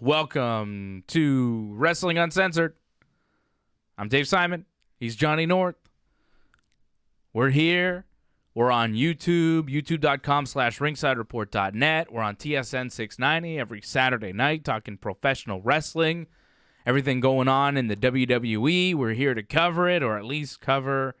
Welcome to Wrestling Uncensored. I'm Dave Simon. He's Johnny North. We're here. We're on YouTube, youtube.com/ringsidereport.net. We're on TSN 690 every Saturday night talking professional wrestling, everything going on in the WWE. We're here to cover it, or at least cover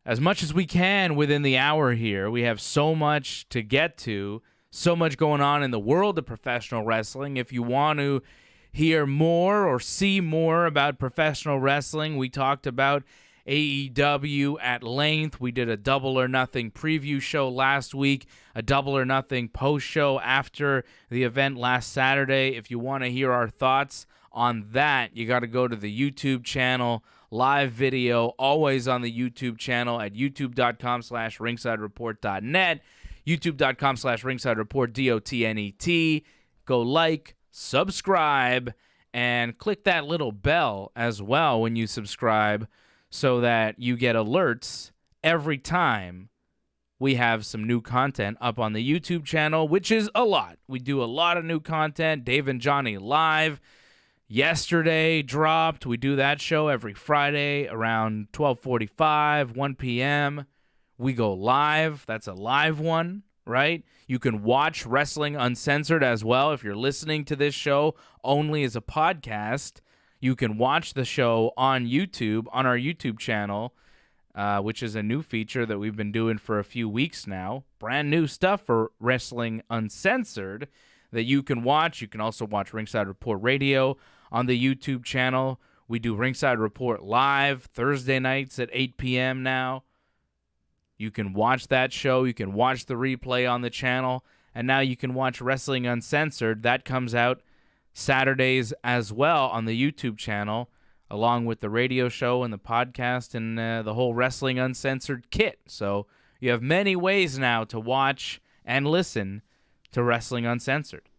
as much as we can within the hour here. We have so much to get to, so much going on in the world of professional wrestling. If you want to hear more or see more about professional wrestling, we talked about AEW at length. We did a Double or Nothing preview show last week, a Double or Nothing post show after the event last Saturday. If you want to hear our thoughts on that, you got to go to the YouTube channel, live video, always on the YouTube channel at youtube.com/ringsidereport.net, youtube.com/ringsidereport, DOTNET. Go like, subscribe, and click that little bell as well when you subscribe, so that you get alerts every time we have some new content up on the YouTube channel, which is a lot. We do a lot of new content. Dave and Johnny Live yesterday dropped. We do that show every Friday around 12:45, 1 p.m. We go live. That's a live one, right? You can watch Wrestling Uncensored as well. If you're listening to this show only as a podcast, you can watch the show on YouTube, on our YouTube channel, which is a new feature that we've been doing for a few weeks now. Brand new stuff for Wrestling Uncensored that you can watch. You can also watch Ringside Report Radio on the YouTube channel. We do Ringside Report live Thursday nights at 8 p.m. now. You can watch that show. You can watch the replay on the channel. And now you can watch Wrestling Uncensored. That comes out Saturdays as well on the YouTube channel, along with the radio show and the podcast and the whole Wrestling Uncensored kit. So you have many ways now to watch and listen to Wrestling Uncensored.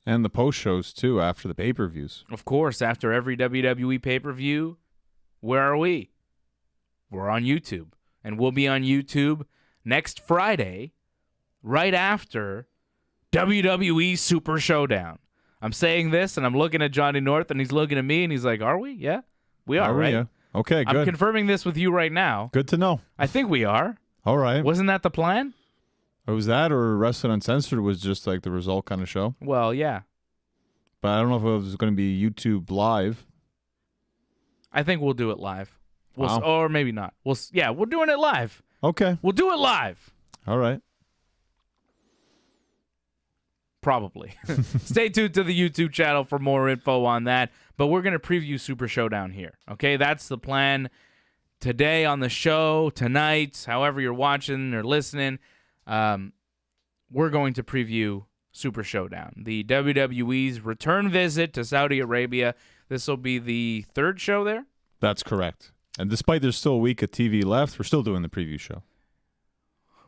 And the post shows, too, after the pay-per-views. Of course, after every WWE pay-per-view, where are we? We're on YouTube. And we'll be on YouTube next Friday, right after WWE Super Showdown. I'm saying this, and I'm looking at Johnny North, and he's looking at me, and he's like, are we? Yeah, we are, right? Yeah. Okay, good. I'm confirming this with you right now. Good to know. I think we are. All right. Wasn't that the plan? Or was that, or Wrestling Uncensored was just like the result kind of show? Well, yeah. But I don't know if it was going to be YouTube live. I think we'll do it live. Wow. Or maybe not. We're doing it live. Okay. We'll do it live. All right. Probably. Stay tuned to the YouTube channel for more info on that. But we're going to preview Super Showdown here. Okay, that's the plan today on the show, tonight, however you're watching or listening. We're going to preview Super Showdown, the WWE's return visit to Saudi Arabia. This will be the third show there? That's correct. And despite there's still a week of TV left, we're still doing the preview show.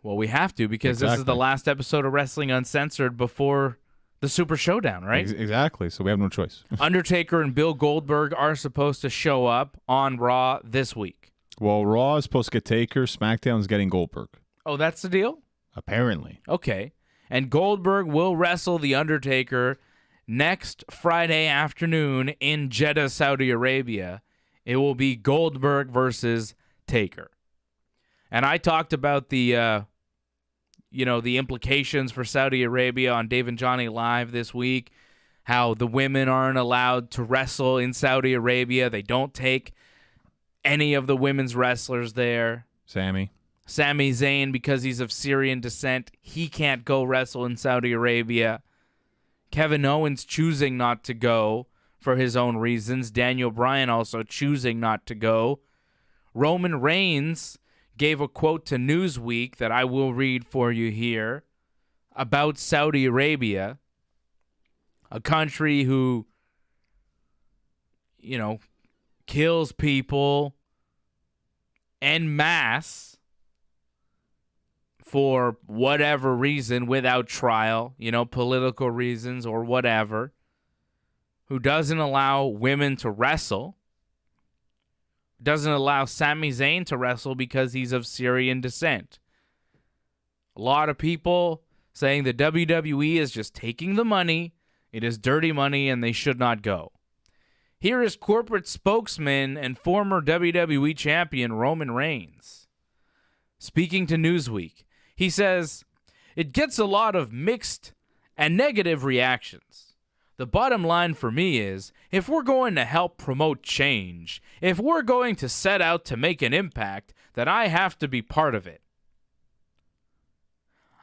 Well, we have to, because This is the last episode of Wrestling Uncensored before the Super Showdown, right? Exactly, so we have no choice. Undertaker and Bill Goldberg are supposed to show up on Raw this week. Well, Raw is supposed to get Taker, SmackDown is getting Goldberg. Oh, that's the deal? Apparently. Okay. And Goldberg will wrestle The Undertaker next Friday afternoon in Jeddah, Saudi Arabia. It will be Goldberg versus Taker. And I talked about the implications for Saudi Arabia on Dave and Johnny Live this week, how the women aren't allowed to wrestle in Saudi Arabia. They don't take any of the women's wrestlers there. Sami Zayn, because he's of Syrian descent, he can't go wrestle in Saudi Arabia. Kevin Owens choosing not to go for his own reasons. Daniel Bryan also choosing not to go. Roman Reigns gave a quote to Newsweek that I will read for you here about Saudi Arabia, a country who, kills people en masse for whatever reason without trial, political reasons or whatever, who doesn't allow women to wrestle, doesn't allow Sami Zayn to wrestle because he's of Syrian descent. A lot of people saying the WWE is just taking the money, It is dirty money, and they should not go. Here is corporate spokesman and former WWE champion Roman Reigns. Speaking to Newsweek, he says, "It gets a lot of mixed and negative reactions. The bottom line for me is, if we're going to help promote change, if we're going to set out to make an impact, then I have to be part of it.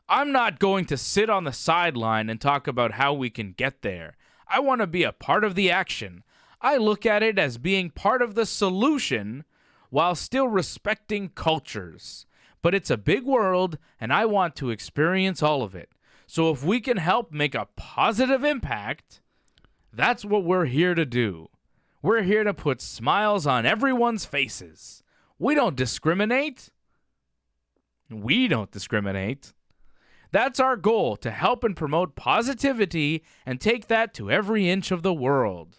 I'm not going to sit on the sideline and talk about how we can get there. I want to be a part of the action. I look at it as being part of the solution while still respecting cultures. But it's a big world, and I want to experience all of it. So if we can help make a positive impact, that's what we're here to do. We're here to put smiles on everyone's faces. We don't discriminate. We don't discriminate. That's our goal, to help and promote positivity and take that to every inch of the world."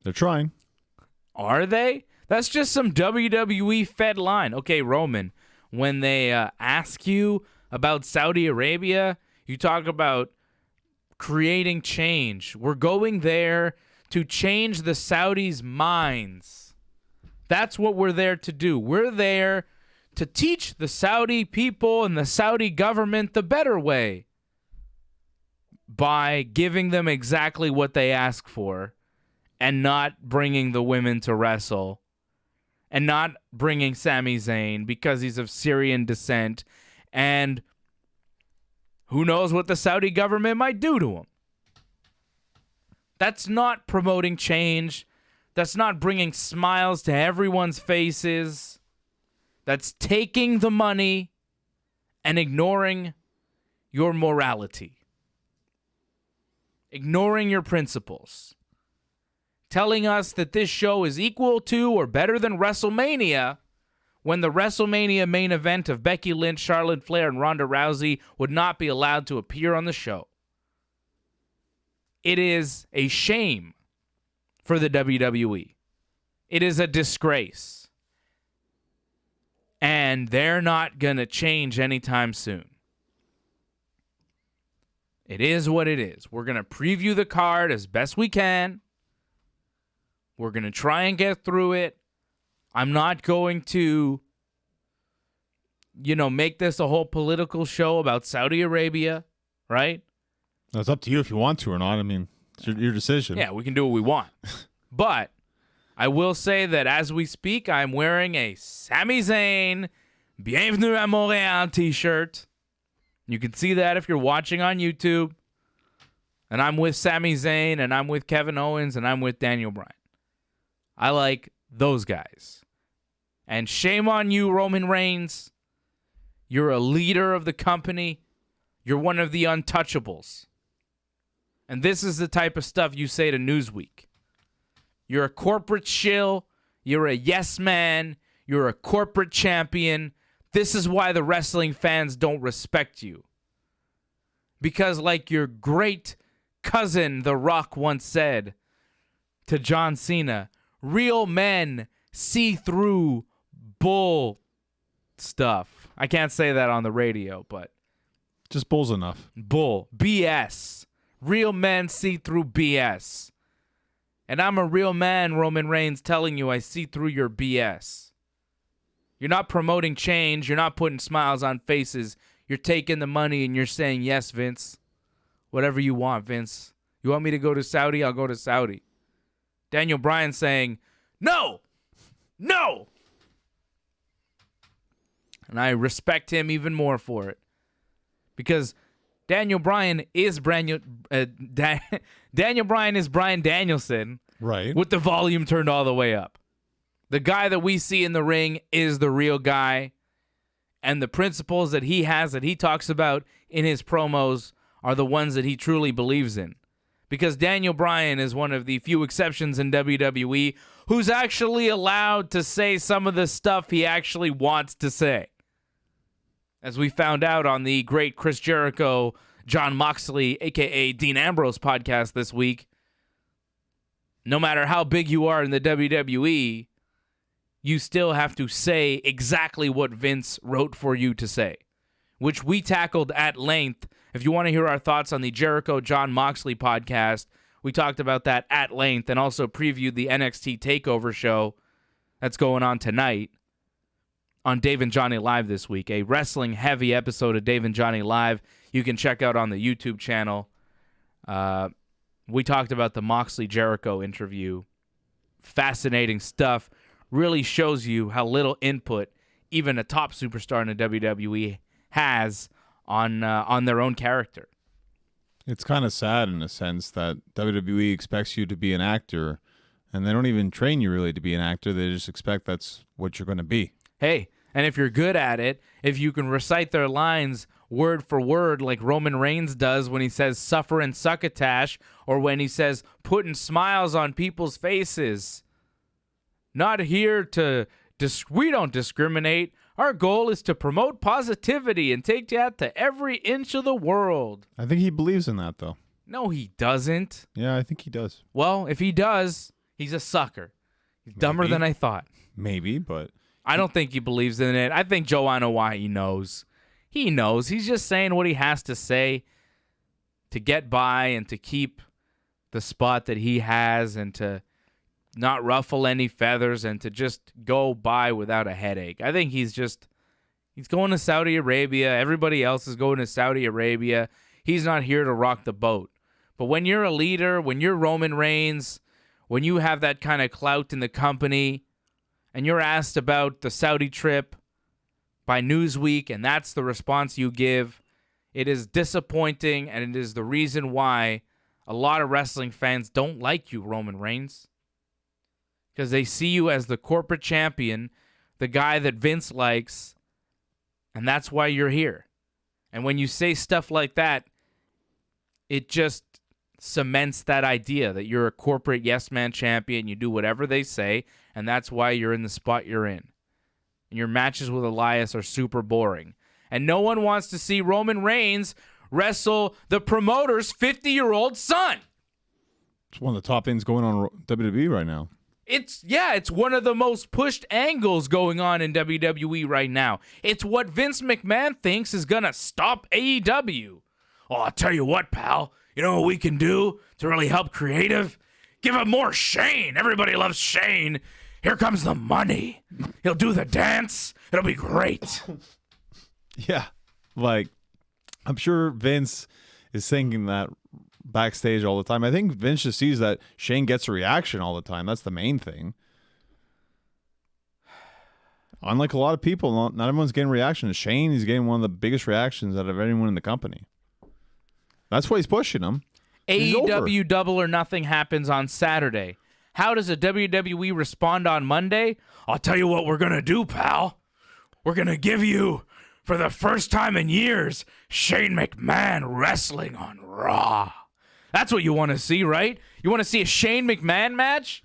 They're trying. Are they? That's just some WWE fed line. Okay, Roman, when they ask you about Saudi Arabia, you talk about creating change. We're going there to change the Saudis' minds. That's what we're there to do. We're there to teach the Saudi people and the Saudi government the better way by giving them exactly what they ask for and not bringing the women to wrestle and not bringing Sami Zayn because he's of Syrian descent, and who knows what the Saudi government might do to him. That's not promoting change. That's not bringing smiles to everyone's faces. That's taking the money and ignoring your morality, ignoring your principles, telling us that this show is equal to or better than WrestleMania when the WrestleMania main event of Becky Lynch, Charlotte Flair, and Ronda Rousey would not be allowed to appear on the show. It is a shame for the WWE. It is a disgrace. And they're not going to change anytime soon. It is what it is. We're going to preview the card as best we can. We're going to try and get through it. I'm not going to, make this a whole political show about Saudi Arabia, right? It's up to you if you want to or not. I mean, it's your decision. Yeah, we can do what we want. But I will say that as we speak, I'm wearing a Sami Zayn Bienvenue à Montréal t-shirt. You can see that if you're watching on YouTube. And I'm with Sami Zayn, and I'm with Kevin Owens, and I'm with Daniel Bryan. I like those guys. And shame on you, Roman Reigns. You're a leader of the company. You're one of the untouchables. And this is the type of stuff you say to Newsweek. You're a corporate shill. You're a yes man. You're a corporate champion. This is why the wrestling fans don't respect you. Because like your great cousin, The Rock, once said to John Cena, real men see through bull stuff. I can't say that on the radio, but just bull's enough. Bull. BS. Real men see through BS. And I'm a real man, Roman Reigns, telling you I see through your BS. You're not promoting change. You're not putting smiles on faces. You're taking the money and you're saying, yes, Vince. Whatever you want, Vince. You want me to go to Saudi? I'll go to Saudi. Daniel Bryan saying, no! No! And I respect him even more for it. Because Daniel Bryan is Daniel Bryan is Bryan Danielson, right? With the volume turned all the way up. The guy that we see in the ring is the real guy, and the principles that he has, that he talks about in his promos, are the ones that he truly believes in. Because Daniel Bryan is one of the few exceptions in WWE who's actually allowed to say some of the stuff he actually wants to say. As we found out on the great Chris Jericho, John Moxley, a.k.a. Dean Ambrose podcast this week, no matter how big you are in the WWE, you still have to say exactly what Vince wrote for you to say. which we tackled at length. If you want to hear our thoughts on the Jericho-John Moxley podcast, we talked about that at length and also previewed the NXT TakeOver show that's going on tonight on Dave and Johnny Live this week, a wrestling-heavy episode of Dave and Johnny Live you can check out on the YouTube channel. We talked about the Moxley-Jericho interview. Fascinating stuff. Really shows you how little input even a top superstar in the WWE has on their own character. It's kind of sad in a sense that WWE expects you to be an actor, and they don't even train you really to be an actor. They just expect that's what you're going to be. Hey, and if you're good at it, if you can recite their lines word for word like Roman Reigns does when he says suffer and succotash, or when he says putting smiles on people's faces. Not here to, we don't discriminate. Our goal is to promote positivity and take that to every inch of the world. I think he believes in that, though. No, he doesn't. Yeah, I think he does. Well, if he does, he's a sucker. He's dumber than I thought. Maybe, but... I don't think he believes in it. I think Joe Anoa'i knows. He knows. He's just saying what he has to say to get by and to keep the spot that he has and to not ruffle any feathers and to just go by without a headache. I think he's going to Saudi Arabia. Everybody else is going to Saudi Arabia. He's not here to rock the boat. But when you're a leader, when you're Roman Reigns, when you have that kind of clout in the company and you're asked about the Saudi trip by Newsweek and that's the response you give, it is disappointing and it is the reason why a lot of wrestling fans don't like you, Roman Reigns. Because they see you as the corporate champion, the guy that Vince likes, and that's why you're here. And when you say stuff like that, it just cements that idea that you're a corporate yes-man champion, you do whatever they say, and that's why you're in the spot you're in. And your matches with Elias are super boring. And no one wants to see Roman Reigns wrestle the promoter's 50-year-old son. It's one of the top things going on WWE right now. It's one of the most pushed angles going on in WWE right now. It's what Vince McMahon thinks is going to stop AEW. Oh, I'll tell you what, pal. You know what we can do to really help creative? Give him more Shane. Everybody loves Shane. Here comes the money. He'll do the dance. It'll be great. Yeah. Like, I'm sure Vince is thinking that backstage all the time. I think Vince just sees that Shane gets a reaction all the time. That's the main thing. Unlike a lot of people, not everyone's getting reactions. Shane is getting one of the biggest reactions out of anyone in the company. That's why he's pushing him. AEW Double or Nothing happens on Saturday. How does a WWE respond on Monday? I'll tell you what we're going to do, pal. We're going to give you, for the first time in years, Shane McMahon wrestling on Raw. That's what you want to see, right? You want to see a Shane McMahon match?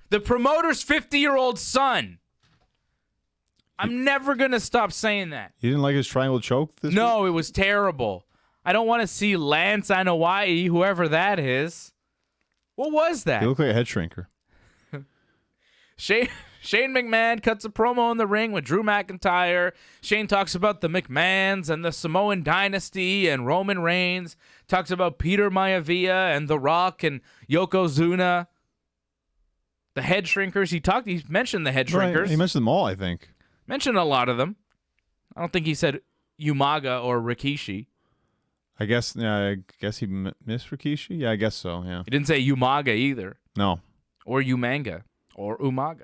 The promoter's 50-year-old son. I'm never going to stop saying that. You didn't like his triangle choke this week? No, it was terrible. I don't want to see Lance Anoa'i, whoever that is. What was that? He looked like a head shrinker. Shane McMahon cuts a promo in the ring with Drew McIntyre. Shane talks about the McMahons and the Samoan dynasty and Roman Reigns. Talks about Peter Maivia and The Rock and Yokozuna. The head shrinkers. He mentioned the head shrinkers. Right. He mentioned them all, I think. Mentioned a lot of them. I don't think he said Umaga or Rikishi. I guess he missed Rikishi. Yeah, I guess so, yeah. He didn't say Umaga either. No. Or Umanga. Or Umaga.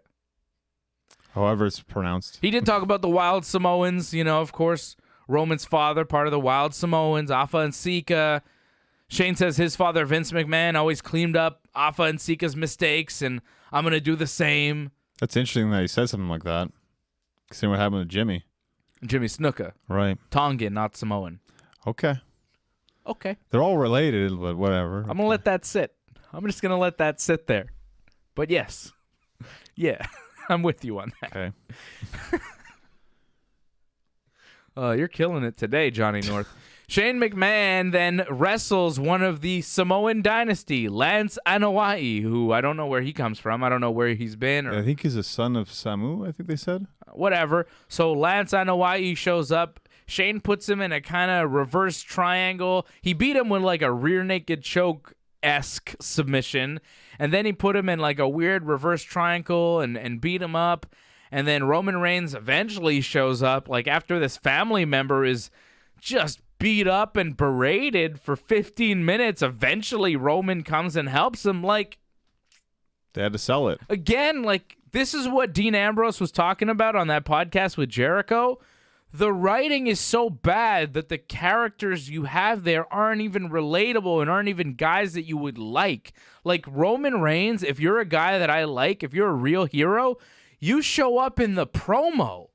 However it's pronounced. He did talk about the Wild Samoans, of course, Roman's father, part of the Wild Samoans, Afa and Sika. Shane says his father, Vince McMahon, always cleaned up Afa and Sika's mistakes, and I'm going to do the same. That's interesting that he said something like that. Seeing what happened with Jimmy. Jimmy Snuka. Right. Tongan, not Samoan. Okay. They're all related, but whatever. I'm going to let that sit. I'm just going to let that sit there. But yes. Yeah. I'm with you on that. Okay. You're killing it today, Johnny North. Shane McMahon then wrestles one of the Samoan dynasty, Lance Anoa'i, who I don't know where he comes from. I don't know where he's been. I think he's a son of Samu, I think they said. Whatever. So Lance Anoa'i shows up. Shane puts him in a kind of reverse triangle. He beat him with like a rear naked choke-esque submission, and then he put him in like a weird reverse triangle and beat him up. And then Roman Reigns eventually shows up, like after this family member is just beat up and berated for 15 minutes. Eventually, Roman comes and helps him. Like, they had to sell it. Again, like, this is what Dean Ambrose was talking about on that podcast with Jericho. The writing is so bad that the characters you have there aren't even relatable and aren't even guys that you would like. Like Roman Reigns, if you're a guy that I like, if you're a real hero, you show up in the promo.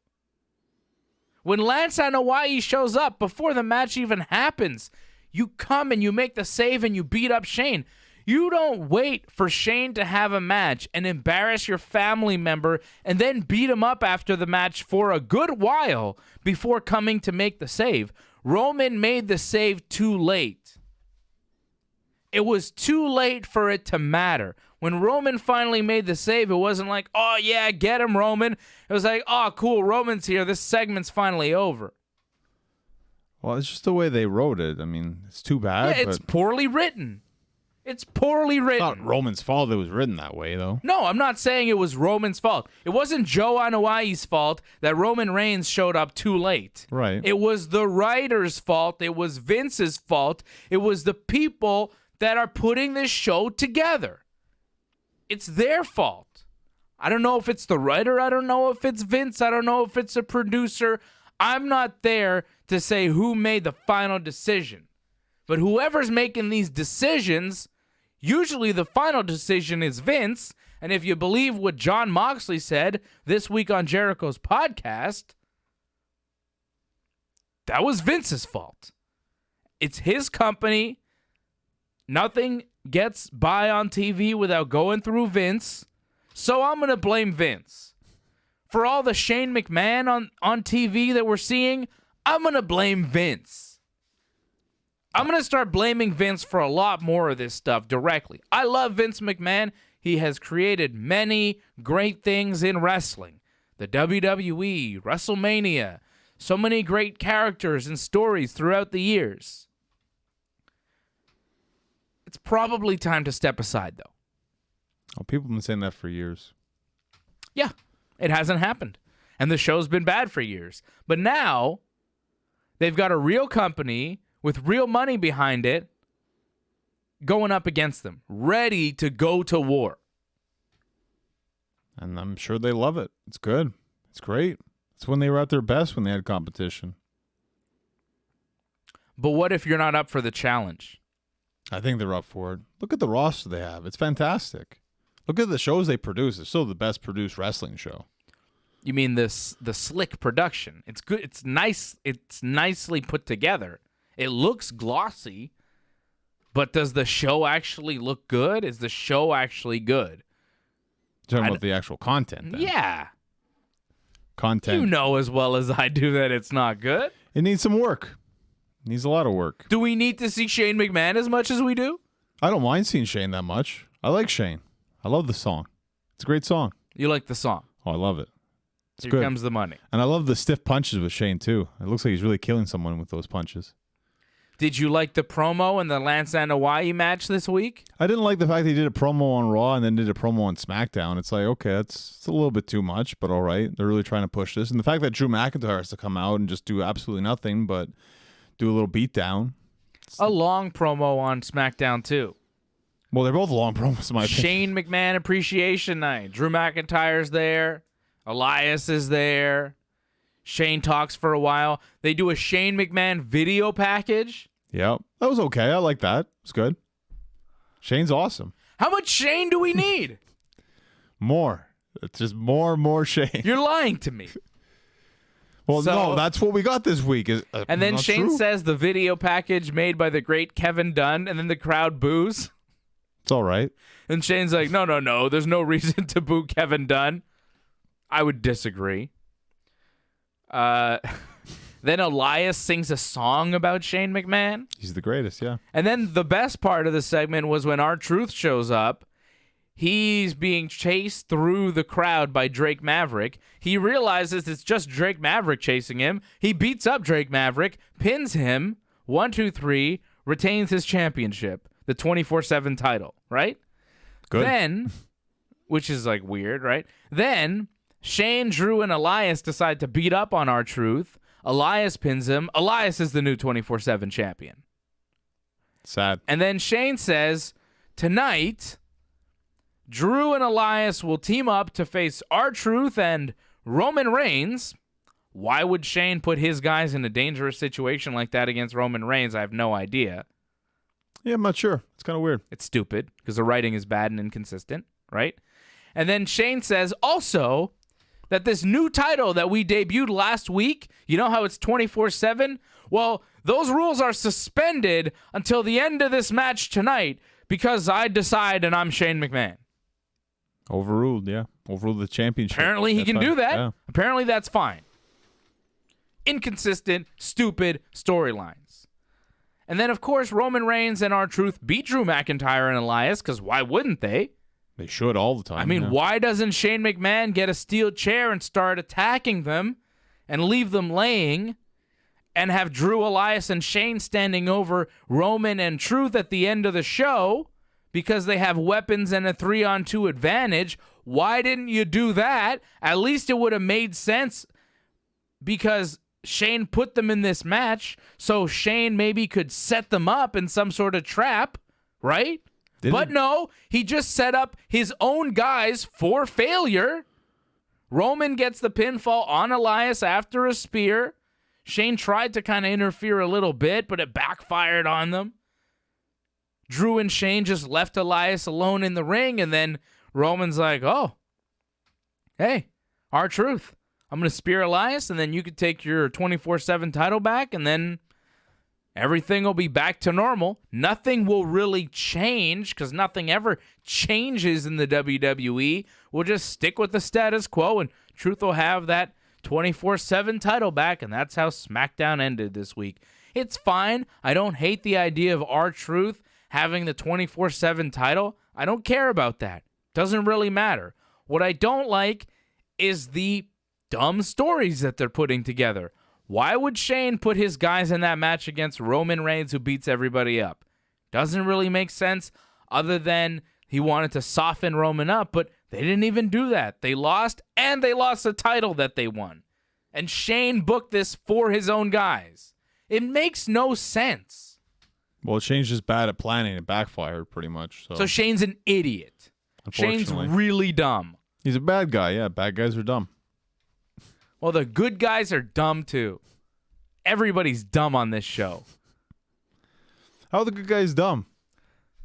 When Lance Anoa'i shows up before the match even happens, you come and you make the save and you beat up Shane. You don't wait for Shane to have a match and embarrass your family member and then beat him up after the match for a good while before coming to make the save. Roman made the save too late. It was too late for it to matter. When Roman finally made the save, it wasn't like, oh, yeah, get him, Roman. It was like, oh, cool, Roman's here. This segment's finally over. Well, it's just the way they wrote it. I mean, it's too bad. Yeah, it's poorly written. It's poorly written. It's not Roman's fault it was written that way, though. No, I'm not saying it was Roman's fault. It wasn't Joe Anoa'i's fault that Roman Reigns showed up too late. Right. It was the writer's fault. It was Vince's fault. It was the people that are putting this show together. It's their fault. I don't know if it's the writer. I don't know if it's Vince. I don't know if it's a producer. I'm not there to say who made the final decision. But whoever's making these decisions, usually the final decision is Vince. And if you believe what Jon Moxley said this week on Jericho's podcast, that was Vince's fault. It's his company. Nothing gets by on TV without going through Vince. So I'm going to blame Vince. For all the Shane McMahon on TV that we're seeing, I'm going to blame Vince. I'm going to start blaming Vince for a lot more of this stuff directly. I love Vince McMahon. He has created many great things in wrestling. The WWE, WrestleMania, so many great characters and stories throughout the years. It's probably time to step aside, though. Oh, people have been saying that for years. Yeah, it hasn't happened. And the show's been bad for years. But now, they've got a real company with real money behind it going up against them, ready to go to war. And I'm sure they love it. It's good. It's great. It's when they were at their best, when they had competition. But what if you're not up for the challenge? I think they're up for it. Look at the roster they have. It's fantastic. Look at the shows they produce. It's still the best produced wrestling show. You mean the slick production? It's good. It's nice. It's nicely put together. It looks glossy, but does the show actually look good? Is the show actually good? You're talking about the actual content, then. Yeah. Content. You know as well as I do that it's not good. It needs some work. It needs a lot of work. Do we need to see Shane McMahon as much as we do? I don't mind seeing Shane that much. I like Shane. I love the song. It's a great song. You like the song? Oh, I love it. It's Here good. comes the money. And I love the stiff punches with Shane, too. It looks like he's really killing someone with those punches. Did you like the promo in the Lance Anoa'i match this week? I didn't like the fact he did a promo on Raw and then did a promo on SmackDown. It's like, okay, it's a little bit too much, but all right. They're really trying to push this. And the fact that Drew McIntyre has to come out and just do absolutely nothing but do a little beatdown. A long promo on SmackDown, too. Well, they're both long promos, in my opinion. Shane McMahon Appreciation Night. Drew McIntyre's there. Elias is there. Shane talks for a while. They do a Shane McMahon video package. Yep. That was okay. I like that. It was good. Shane's awesome. How much Shane do we need? More. It's just more Shane. You're lying to me. Well, So- no, that's what we got this week. And then Not Shane true? says the video package made by the great Kevin Dunn, and then the crowd boos. It's all right. And Shane's like, no, there's no reason to boo Kevin Dunn. I would disagree. Then Elias sings a song about Shane McMahon. He's the greatest, yeah. And then the best part of the segment was when R-Truth shows up. He's being chased through the crowd by Drake Maverick. He realizes it's just Drake Maverick chasing him. He beats up Drake Maverick, pins him, 1, 2, 3, retains his championship, the 24/7 title, right? Good. Then, which is like weird, right? Then Shane, Drew, and Elias decide to beat up on R-Truth. Elias pins him. Elias is the new 24/7 champion. Sad. And then Shane says, tonight, Drew and Elias will team up to face R-Truth and Roman Reigns. Why would Shane put his guys in a dangerous situation like that against Roman Reigns? I have no idea. Yeah, I'm not sure. It's kind of weird. It's stupid because the writing is bad and inconsistent, right? And then Shane says also that this new title that we debuted last week, you know how it's 24/7? Well, those rules are suspended until the end of this match tonight because I decide and I'm Shane McMahon. Overruled, yeah. Overruled the championship. Apparently he can do that. Yeah. Apparently that's fine. Inconsistent, stupid storylines. And then, of course, Roman Reigns and R-Truth beat Drew McIntyre and Elias, because why wouldn't they? They should all the time. I mean, yeah. why doesn't Shane McMahon get a steel chair and start attacking them and leave them laying and have Drew, Elias, and Shane standing over Roman and Truth at the end of the show because they have weapons and a 3-on-2 advantage? Why didn't you do that? At least it would have made sense because Shane put them in this match, so Shane maybe could set them up in some sort of trap, right? But no, he just set up his own guys for failure. Roman gets the pinfall on Elias after a spear. Shane tried to kind of interfere a little bit, but it backfired on them. Drew and Shane just left Elias alone in the ring, and then Roman's like, oh, hey, R-Truth, I'm going to spear Elias, and then you could take your 24/7 title back, and then everything will be back to normal. Nothing will really change because nothing ever changes in the WWE. We'll just stick with the status quo, and Truth will have that 24/7 title back, and that's how SmackDown ended this week. It's fine. I don't hate the idea of R-Truth having the 24/7 title. I don't care about that. Doesn't really matter. What I don't like is the dumb stories that they're putting together. Why would Shane put his guys in that match against Roman Reigns, who beats everybody up? Doesn't really make sense, other than he wanted to soften Roman up, but they didn't even do that. They lost, and they lost the title that they won. And Shane booked this for his own guys. It makes no sense. Well, Shane's just bad at planning. It backfired pretty much. So Shane's an idiot. Shane's really dumb. He's a bad guy. Yeah, bad guys are dumb. Well, the good guys are dumb too. Everybody's dumb on this show. How are the good guys dumb?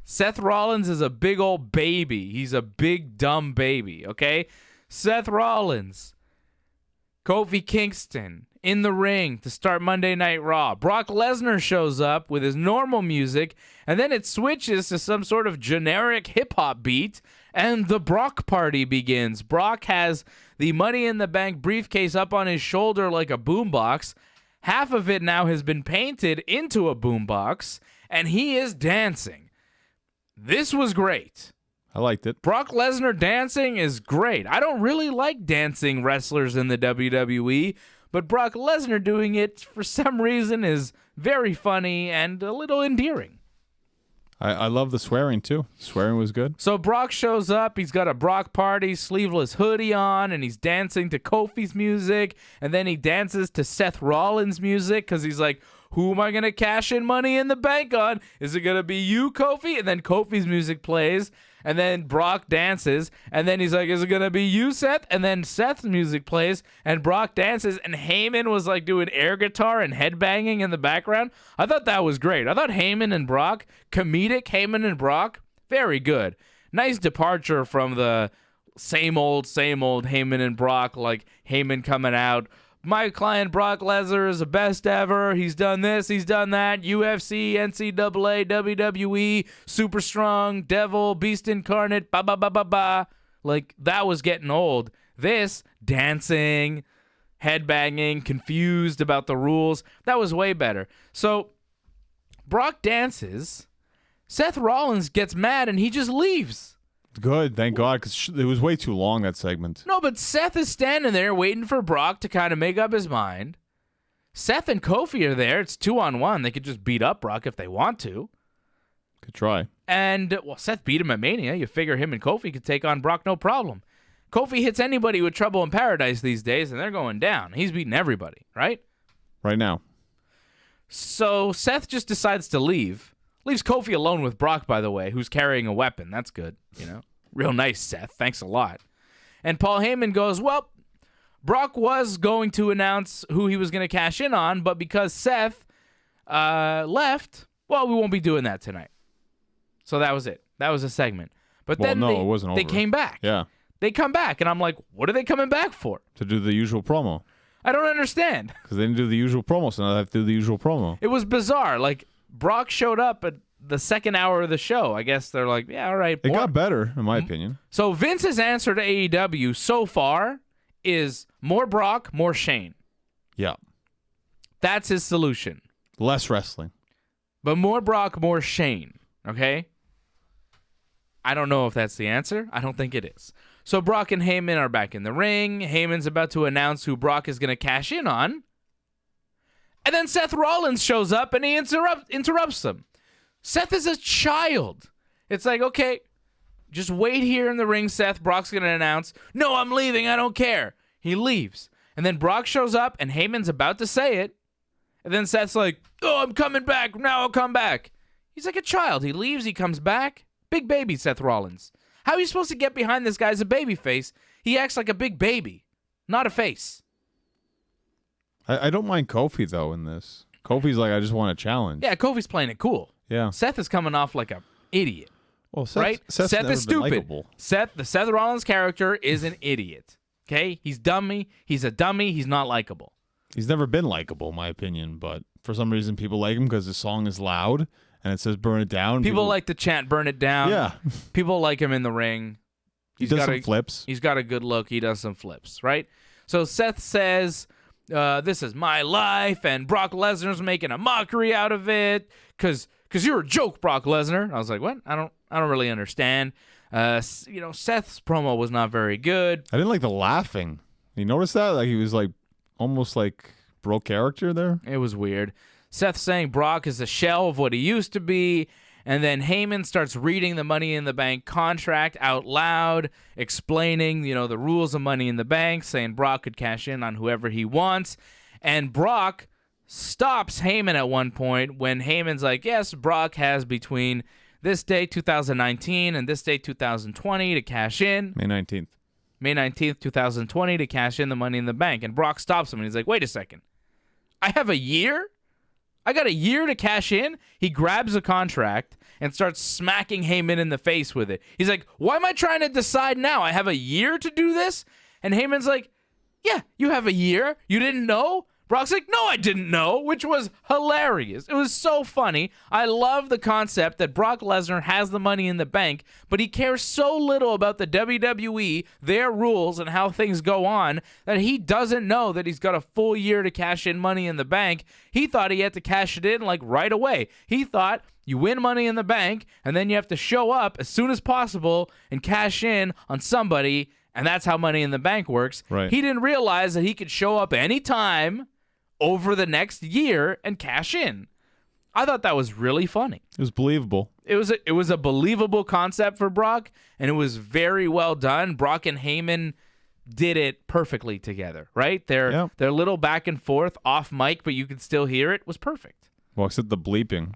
Seth Rollins is a big old baby. He's a big, dumb baby, okay? Seth Rollins, Kofi Kingston in the ring to start Monday Night Raw. Brock Lesnar shows up with his normal music, and then it switches to some sort of generic hip-hop beat, and the Brock party begins. Brock has the Money in the Bank briefcase up on his shoulder like a boombox. Half of it now has been painted into a boombox, and he is dancing. This was great. I liked it. Brock Lesnar dancing is great. I don't really like dancing wrestlers in the WWE, but Brock Lesnar doing it for some reason is very funny and a little endearing. I love the swearing, too. Swearing was good. So Brock shows up. He's got a Brock party sleeveless hoodie on, and he's dancing to Kofi's music, and then he dances to Seth Rollins' music because he's like, who am I going to cash in Money in the Bank on? Is it going to be you, Kofi? And then Kofi's music plays, and then Brock dances, and then he's like, is it going to be you, Seth? And then Seth's music plays, and Brock dances, and Heyman was like doing air guitar and headbanging in the background. I thought that was great. I thought Heyman and Brock, comedic Heyman and Brock, very good. Nice departure from the same old Heyman and Brock, like Heyman coming out. My client Brock Lesnar is the best ever. He's done this, he's done that. UFC, NCAA, WWE, Super Strong, Devil, Beast Incarnate, ba ba ba ba ba. Like, that was getting old. This, dancing, headbanging, confused about the rules, that was way better. So, Brock dances. Seth Rollins gets mad and he just leaves. Good, thank God, because it was way too long, that segment. No, but Seth is standing there waiting for Brock to kind of make up his mind. Seth and Kofi are there. It's 2-on-1. They could just beat up Brock if they want to. Could try. And, well, Seth beat him at Mania. You figure him and Kofi could take on Brock no problem. Kofi hits anybody with trouble in paradise these days, and they're going down. He's beating everybody, right? Right now. So Seth just decides to leave. Leaves Kofi alone with Brock, by the way, who's carrying a weapon. That's good, you know. Real nice, Seth. Thanks a lot. And Paul Heyman goes, well, Brock was going to announce who he was going to cash in on, but because Seth left, well, we won't be doing that tonight. So that was it. That was a segment. But then it wasn't they over. came back. Yeah. They come back, and I'm like, what are they coming back for? To do the usual promo. I don't understand. Because they didn't do the usual promo, so now they have to do the usual promo. It was bizarre. Like, Brock showed up at the second hour of the show. I guess they're like, yeah, all right. It got better, in my opinion. So Vince's answer to AEW so far is more Brock, more Shane. Yeah. That's his solution. Less wrestling. But more Brock, more Shane. Okay? I don't know if that's the answer. I don't think it is. So Brock and Heyman are back in the ring. Heyman's about to announce who Brock is going to cash in on. And then Seth Rollins shows up and he interrupts them. Seth is a child. It's like, okay, just wait here in the ring, Seth. Brock's going to announce, no, I'm leaving. I don't care. He leaves. And then Brock shows up and Heyman's about to say it. And then Seth's like, oh, I'm coming back. Now I'll come back. He's like a child. He leaves. He comes back. Big baby Seth Rollins. How are you supposed to get behind this guy as a baby face? He acts like a big baby, not a face. I don't mind Kofi, though, in this. Kofi's like, I just want a challenge. Yeah, Kofi's playing it cool. Yeah. Seth is coming off like an idiot. Well, right? Seth is stupid. Likeable. The Seth Rollins character is an idiot. Okay? He's dummy. He's a dummy. He's not likable. He's never been likable, in my opinion, but for some reason people like him because his song is loud and it says burn it down. People like to chant burn it down. Yeah. People like him in the ring. He does some flips. He's got a good look. He does some flips, right? So Seth says, this is my life, and Brock Lesnar's making a mockery out of it because you're a joke, Brock Lesnar. I was like, what? I don't really understand. Seth's promo was not very good. I didn't like the laughing. You notice that? Like he was like almost like broke character there. It was weird. Seth saying Brock is a shell of what he used to be, and then Heyman starts reading the Money in the Bank contract out loud, explaining, the rules of Money in the Bank, saying Brock could cash in on whoever he wants, and Brock stops Heyman at one point when Heyman's like, yes, Brock has between this date, 2019, and this date, 2020, to cash in. May 19th. May 19th, 2020, to cash in the Money in the Bank. And Brock stops him, and he's like, wait a second. I have a year? I got a year to cash in? He grabs a contract and starts smacking Heyman in the face with it. He's like, why am I trying to decide now? I have a year to do this? And Heyman's like, yeah, you have a year. You didn't know? Brock's like, no, I didn't know, which was hilarious. It was so funny. I love the concept that Brock Lesnar has the Money in the Bank, but he cares so little about the WWE, their rules, and how things go on that he doesn't know that he's got a full year to cash in Money in the Bank. He thought he had to cash it in like right away. He thought you win Money in the Bank, and then you have to show up as soon as possible and cash in on somebody, and that's how Money in the Bank works. Right. He didn't realize that he could show up anytime over the next year and cash in. I thought that was really funny. It was believable. It was a believable concept for Brock, and it was very well done. Brock and Heyman did it perfectly together, right? Their little back and forth off mic, but you could still hear it, was perfect. Well, except the bleeping.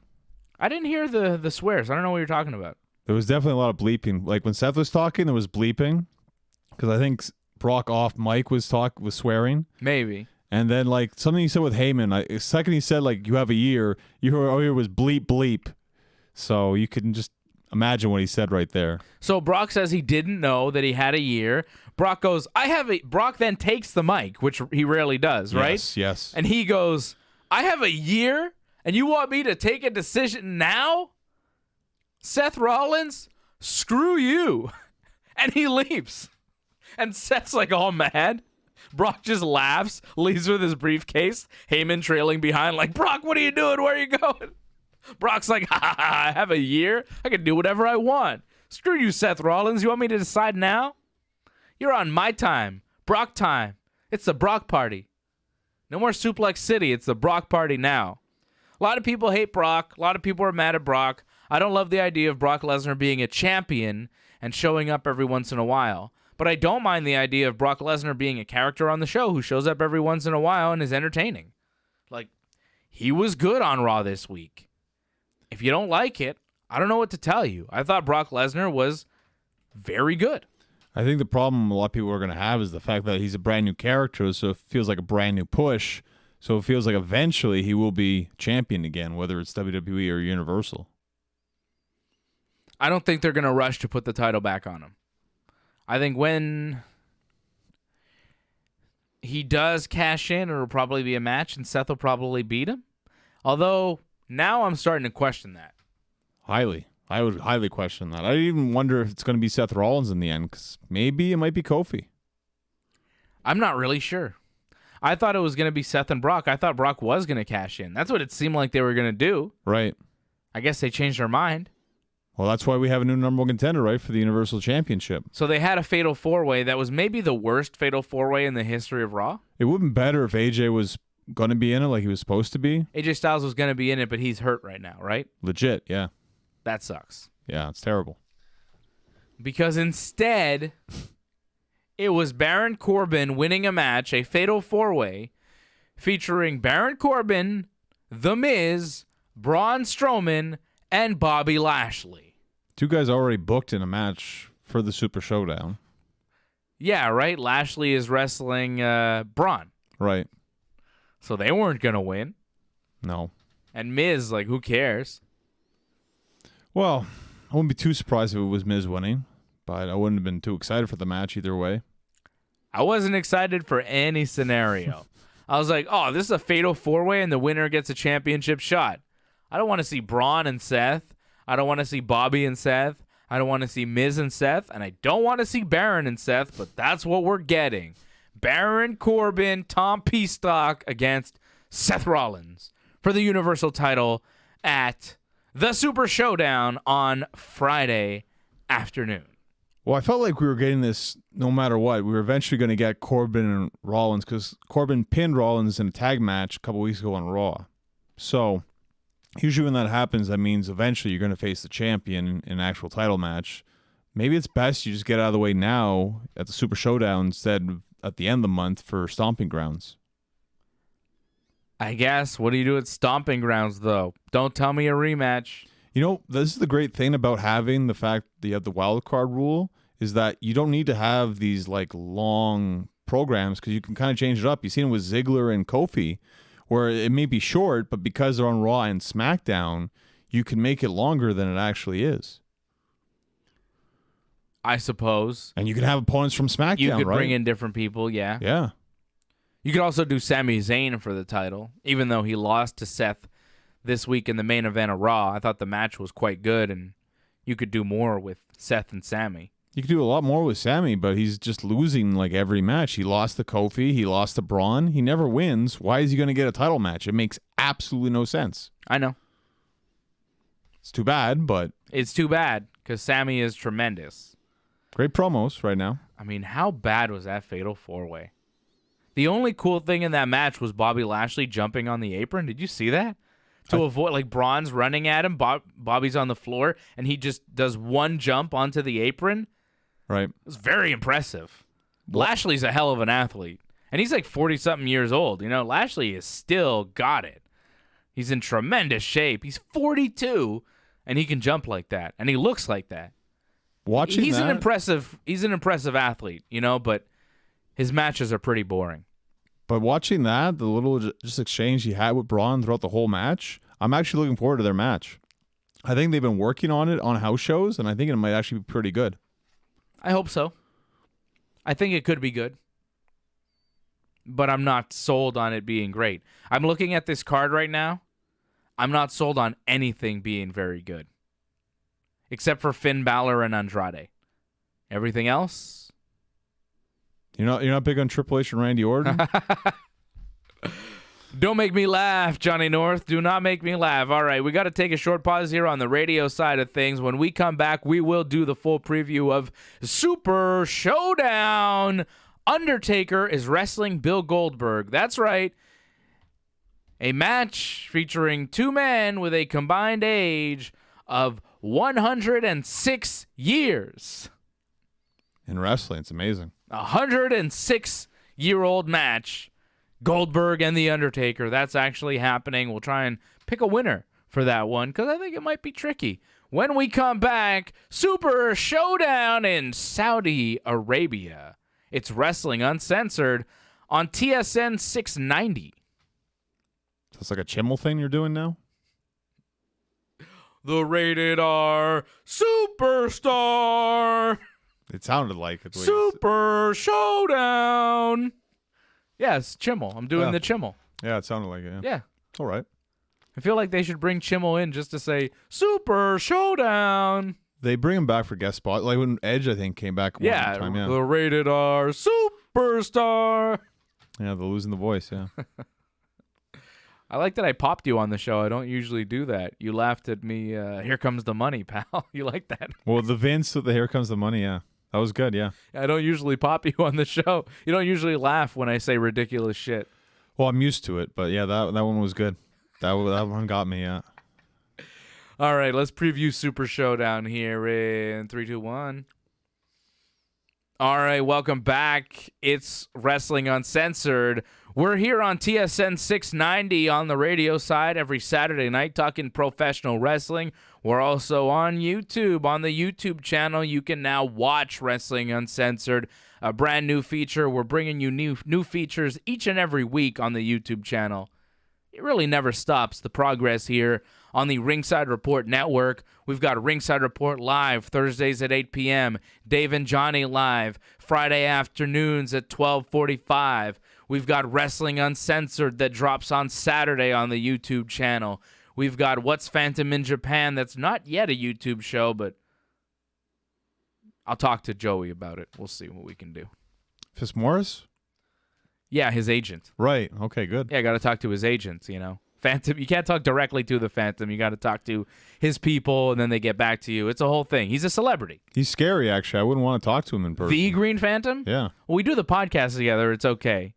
I didn't hear the swears. I don't know what you're talking about. There was definitely a lot of bleeping. Like when Seth was talking, there was bleeping because I think Brock off mic was swearing. Maybe. And then, like, something he said with Heyman, the second he said, like, you have a year, all you heard was bleep, bleep. So you can just imagine what he said right there. So Brock says he didn't know that he had a year. Brock goes, Brock then takes the mic, which he rarely does, right? Yes. And he goes, I have a year, and you want me to take a decision now? Seth Rollins, screw you. And he leaves. And Seth's like all mad. Brock just laughs, leaves with his briefcase, Heyman trailing behind like, Brock, what are you doing? Where are you going? Brock's like, I have a year. I can do whatever I want. Screw you, Seth Rollins. You want me to decide now? You're on my time. Brock time. It's the Brock party. No more Suplex City. It's the Brock party now. A lot of people hate Brock. A lot of people are mad at Brock. I don't love the idea of Brock Lesnar being a champion and showing up every once in a while. But I don't mind the idea of Brock Lesnar being a character on the show who shows up every once in a while and is entertaining. Like, he was good on Raw this week. If you don't like it, I don't know what to tell you. I thought Brock Lesnar was very good. I think the problem a lot of people are going to have is the fact that he's a brand new character, so it feels like a brand new push. So it feels like eventually he will be champion again, whether it's WWE or Universal. I don't think they're going to rush to put the title back on him. I think when he does cash in, it'll probably be a match, and Seth will probably beat him. Although, now I'm starting to question that. Highly. I would highly question that. I even wonder if it's going to be Seth Rollins in the end, because maybe it might be Kofi. I'm not really sure. I thought it was going to be Seth and Brock. I thought Brock was going to cash in. That's what it seemed like they were going to do. Right. I guess they changed their mind. Well, that's why we have a new number one contender, right, for the Universal Championship. So they had a fatal four-way that was maybe the worst fatal four-way in the history of Raw. It would have been better if AJ was going to be in it like he was supposed to be. AJ Styles was going to be in it, but he's hurt right now, right? Legit, yeah. That sucks. Yeah, it's terrible. Because instead, it was Baron Corbin winning a match, a fatal four-way, featuring Baron Corbin, The Miz, Braun Strowman, and Bobby Lashley. Two guys already booked in a match for the Super Showdown. Yeah, right? Lashley is wrestling Braun. Right. So they weren't going to win. No. And Miz, like, who cares? Well, I wouldn't be too surprised if it was Miz winning, but I wouldn't have been too excited for the match either way. I wasn't excited for any scenario. I was like, oh, this is a fatal four-way and the winner gets a championship shot. I don't want to see Braun and Seth. I don't want to see Bobby and Seth. I don't want to see Miz and Seth. And I don't want to see Baron and Seth, but that's what we're getting. Baron Corbin, Tom Peastock against Seth Rollins for the Universal title at the Super Showdown on Friday afternoon. Well, I felt like we were getting this no matter what. We were eventually going to get Corbin and Rollins because Corbin pinned Rollins in a tag match a couple weeks ago on Raw. So usually when that happens, that means eventually you're going to face the champion in an actual title match. Maybe it's best you just get out of the way now at the Super Showdown instead of at the end of the month for Stomping Grounds. I guess. What do you do at Stomping Grounds, though? Don't tell me a rematch. You know, this is the great thing about having the fact that you have the wild card rule is that you don't need to have these like long programs because you can kind of change it up. You've seen it with Ziggler and Kofi where it may be short, but because they're on Raw and SmackDown, you can make it longer than it actually is. I suppose. And you can have opponents from SmackDown, you could right? bring in different people, yeah. Yeah. You could also do Sami Zayn for the title, even though he lost to Seth this week in the main event of Raw. I thought the match was quite good, and you could do more with Seth and Sami. You could do a lot more with Sami, but he's just losing like every match. He lost to Kofi. He lost to Braun. He never wins. Why is he going to get a title match? It makes absolutely no sense. I know. It's too bad, but... It's too bad, because Sami is tremendous. Great promos right now. I mean, how bad was that fatal four-way? The only cool thing in that match was Bobby Lashley jumping on the apron. Did you see that? To avoid, like, Braun's running at him, Bobby's on the floor, and he just does one jump onto the apron. Right. It was very impressive. Lashley's a hell of an athlete. And he's like 40-something years old. You know, Lashley has still got it. He's in tremendous shape. He's 42, and he can jump like that. And he looks like that. He's an impressive athlete, you know, but his matches are pretty boring. But watching that, the little just exchange he had with Braun throughout the whole match, I'm actually looking forward to their match. I think they've been working on it on house shows, and I think it might actually be pretty good. I hope so. I think it could be good. But I'm not sold on it being great. I'm looking at this card right now. I'm not sold on anything being very good. Except for Finn Balor and Andrade. Everything else? You're not big on Triple H and Randy Orton? Don't make me laugh, Johnny North. Do not make me laugh. All right, we got to take a short pause here on the radio side of things. When we come back, we will do the full preview of Super Showdown. Undertaker is wrestling Bill Goldberg. That's right. A match featuring two men with a combined age of 106 years. In wrestling, it's amazing. 106-year-old match. Goldberg and The Undertaker. That's actually happening. We'll try and pick a winner for that one because I think it might be tricky. When we come back, Super Showdown in Saudi Arabia. It's Wrestling Uncensored on TSN 690. That's like a Chimmel thing you're doing now? The Rated R Superstar. It sounded like it. Super Showdown. Yes, Chimmel. I'm doing the Chimmel. Yeah, it sounded like it. Yeah. It's all right. I feel like they should bring Chimmel in just to say Super Showdown. They bring him back for guest spot. Like when Edge, I think, came back one time. Yeah, the Rated R Superstar. Yeah, they're losing the voice, yeah. I like that I popped you on the show. I don't usually do that. You laughed at me. Here comes the money, pal. You like that? Well, the Vince with the here comes the money, yeah. That was good, yeah. I don't usually pop you on the show. You don't usually laugh when I say ridiculous shit. Well, I'm used to it, but yeah, that one was good. That one got me, yeah. All right, let's preview Super Showdown here in 3, 2, 1. All right, welcome back. It's Wrestling Uncensored. We're here on TSN 690 on the radio side every Saturday night talking professional wrestling. We're also on YouTube. On the YouTube channel, you can now watch Wrestling Uncensored, a brand new feature. We're bringing you new features each and every week on the YouTube channel. It really never stops, the progress here on the Ringside Report Network. We've got Ringside Report Live Thursdays at 8 p.m., Dave and Johnny Live Friday afternoons at 12:45. We've got Wrestling Uncensored that drops on Saturday on the YouTube channel. We've got What's Phantom in Japan that's not yet a YouTube show, but I'll talk to Joey about it. We'll see what we can do. Fist Morris? Yeah, his agent. Right. Okay, good. Yeah, I got to talk to his agents, you know. Phantom, you can't talk directly to the Phantom. You got to talk to his people, and then they get back to you. It's a whole thing. He's a celebrity. He's scary, actually. I wouldn't want to talk to him in person. The Green Phantom? Yeah. Well, we do the podcast together. It's okay.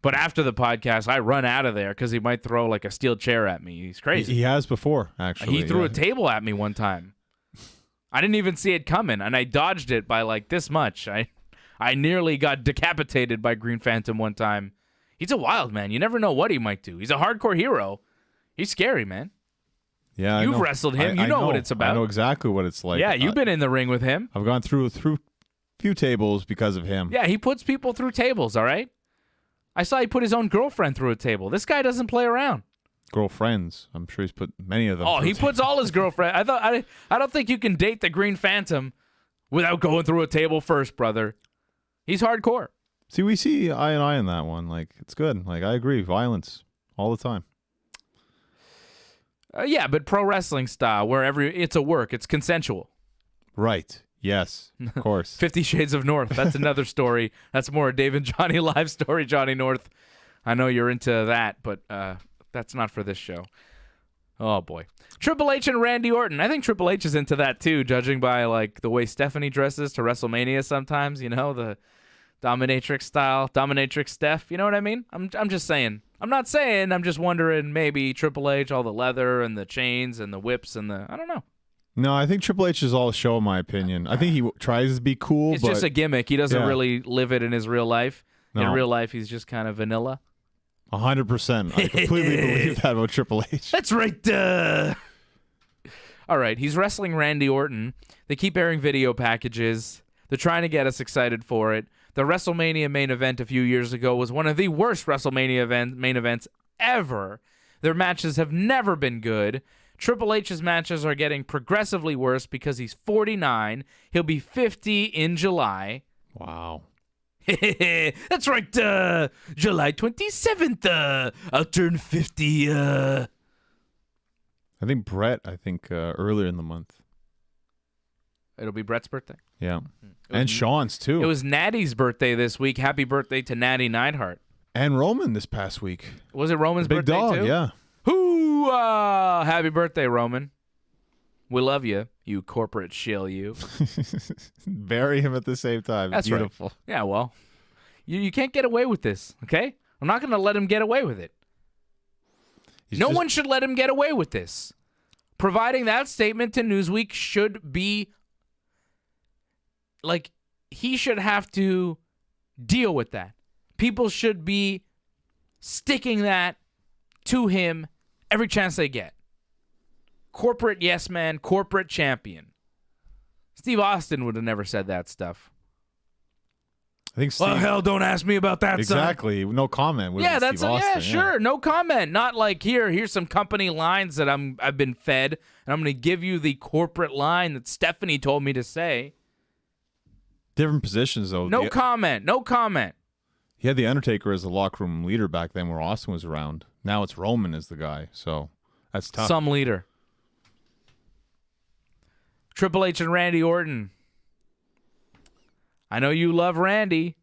But after the podcast, I run out of there because he might throw like a steel chair at me. He's crazy. He has before, actually. He threw a table at me one time. I didn't even see it coming, and I dodged it by like this much. I nearly got decapitated by Green Phantom one time. He's a wild man. You never know what he might do. He's a hardcore hero. He's scary, man. Yeah, You've wrestled him. You know what it's about. I know exactly what it's like. Yeah, you've been in the ring with him. I've gone through a few tables because of him. Yeah, he puts people through tables, all right? I saw he put his own girlfriend through a table. This guy doesn't play around. Girlfriends. I'm sure he's put many of them. Oh, he puts all his girlfriend. I don't think you can date the Green Phantom without going through a table first, brother. He's hardcore. See, we see eye and eye in that one. Like, it's good. Like, I agree. Violence all the time. Yeah, but pro wrestling style, where it's a work. It's consensual. Right. Yes, of course. 50 Shades of North. That's another story. That's more a Dave and Johnny live story, Johnny North. I know you're into that, but that's not for this show. Oh, boy. Triple H and Randy Orton. I think Triple H is into that, too, judging by like the way Stephanie dresses to WrestleMania sometimes, you know, the dominatrix style, dominatrix Steph. You know what I mean? I'm just saying. I'm not saying. I'm just wondering maybe Triple H, all the leather and the chains and the whips and I don't know. No, I think Triple H is all show, in my opinion. I think he tries to be cool. It's just a gimmick. He doesn't really live it in his real life. No. In real life, he's just kind of vanilla. 100%. I completely believe that about Triple H. That's right. All right, he's wrestling Randy Orton. They keep airing video packages. They're trying to get us excited for it. The WrestleMania main event a few years ago was one of the worst WrestleMania main events ever. Their matches have never been good. Triple H's matches are getting progressively worse because he's 49. He'll be 50 in July. Wow. That's right. July 27th. I'll turn 50. I think Brett, earlier in the month. It'll be Brett's birthday. Yeah. And Sean's, too. It was Natty's birthday this week. Happy birthday to Natty Neidhart. And Roman this past week. Was it Roman's Big birthday dog, too? yeah. Hoo-ah! Happy birthday, Roman. We love you, you corporate shill, you. Bury him at the same time. That's beautiful. Right. Yeah, well, you can't get away with this, okay? I'm not going to let him get away with it. No one should let him get away with this. Providing that statement to Newsweek should be, like, he should have to deal with that. People should be sticking that to him every chance they get. Corporate yes man, corporate champion. Steve Austin would have never said that stuff. I think Steve, well, hell, don't ask me about that, exactly. son. No comment. Yeah, that's sure. No comment. Not like here's some company lines that I've been fed, and I'm going to give you the corporate line that Stephanie told me to say. Different positions though. No comment. No comment. He had the Undertaker as the locker room leader back then, where Austin was around. Now it's Roman as the guy, so that's tough. Some leader. Triple H and Randy Orton. I know you love Randy.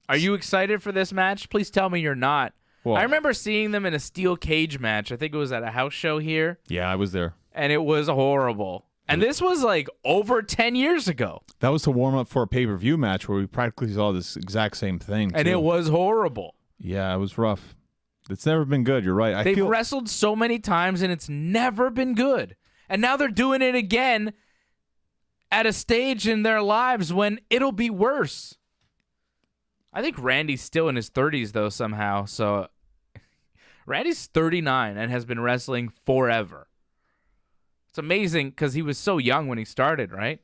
Are you excited for this match? Please tell me you're not. Well, I remember seeing them in a steel cage match. I think it was at a house show here. Yeah, I was there. And it was horrible. And this was like over 10 years ago. That was to warm up for a pay-per-view match where we practically saw this exact same thing. And it was horrible. Yeah, it was rough. It's never been good. You're right. They've wrestled so many times and it's never been good. And now they're doing it again at a stage in their lives when it'll be worse. I think Randy's still in his 30s, though, somehow. So Randy's 39 and has been wrestling forever. It's amazing because he was so young when he started, right?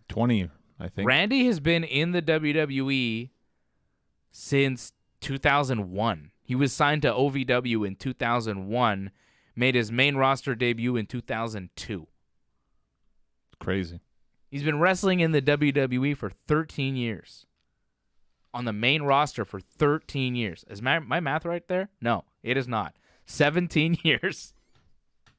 20, I think. Randy has been in the WWE since 2001. He was signed to OVW in 2001, made his main roster debut in 2002. Crazy. He's been wrestling in the WWE for 13 years. On the main roster for 13 years. Is my math right there? No, it is not. 17 years.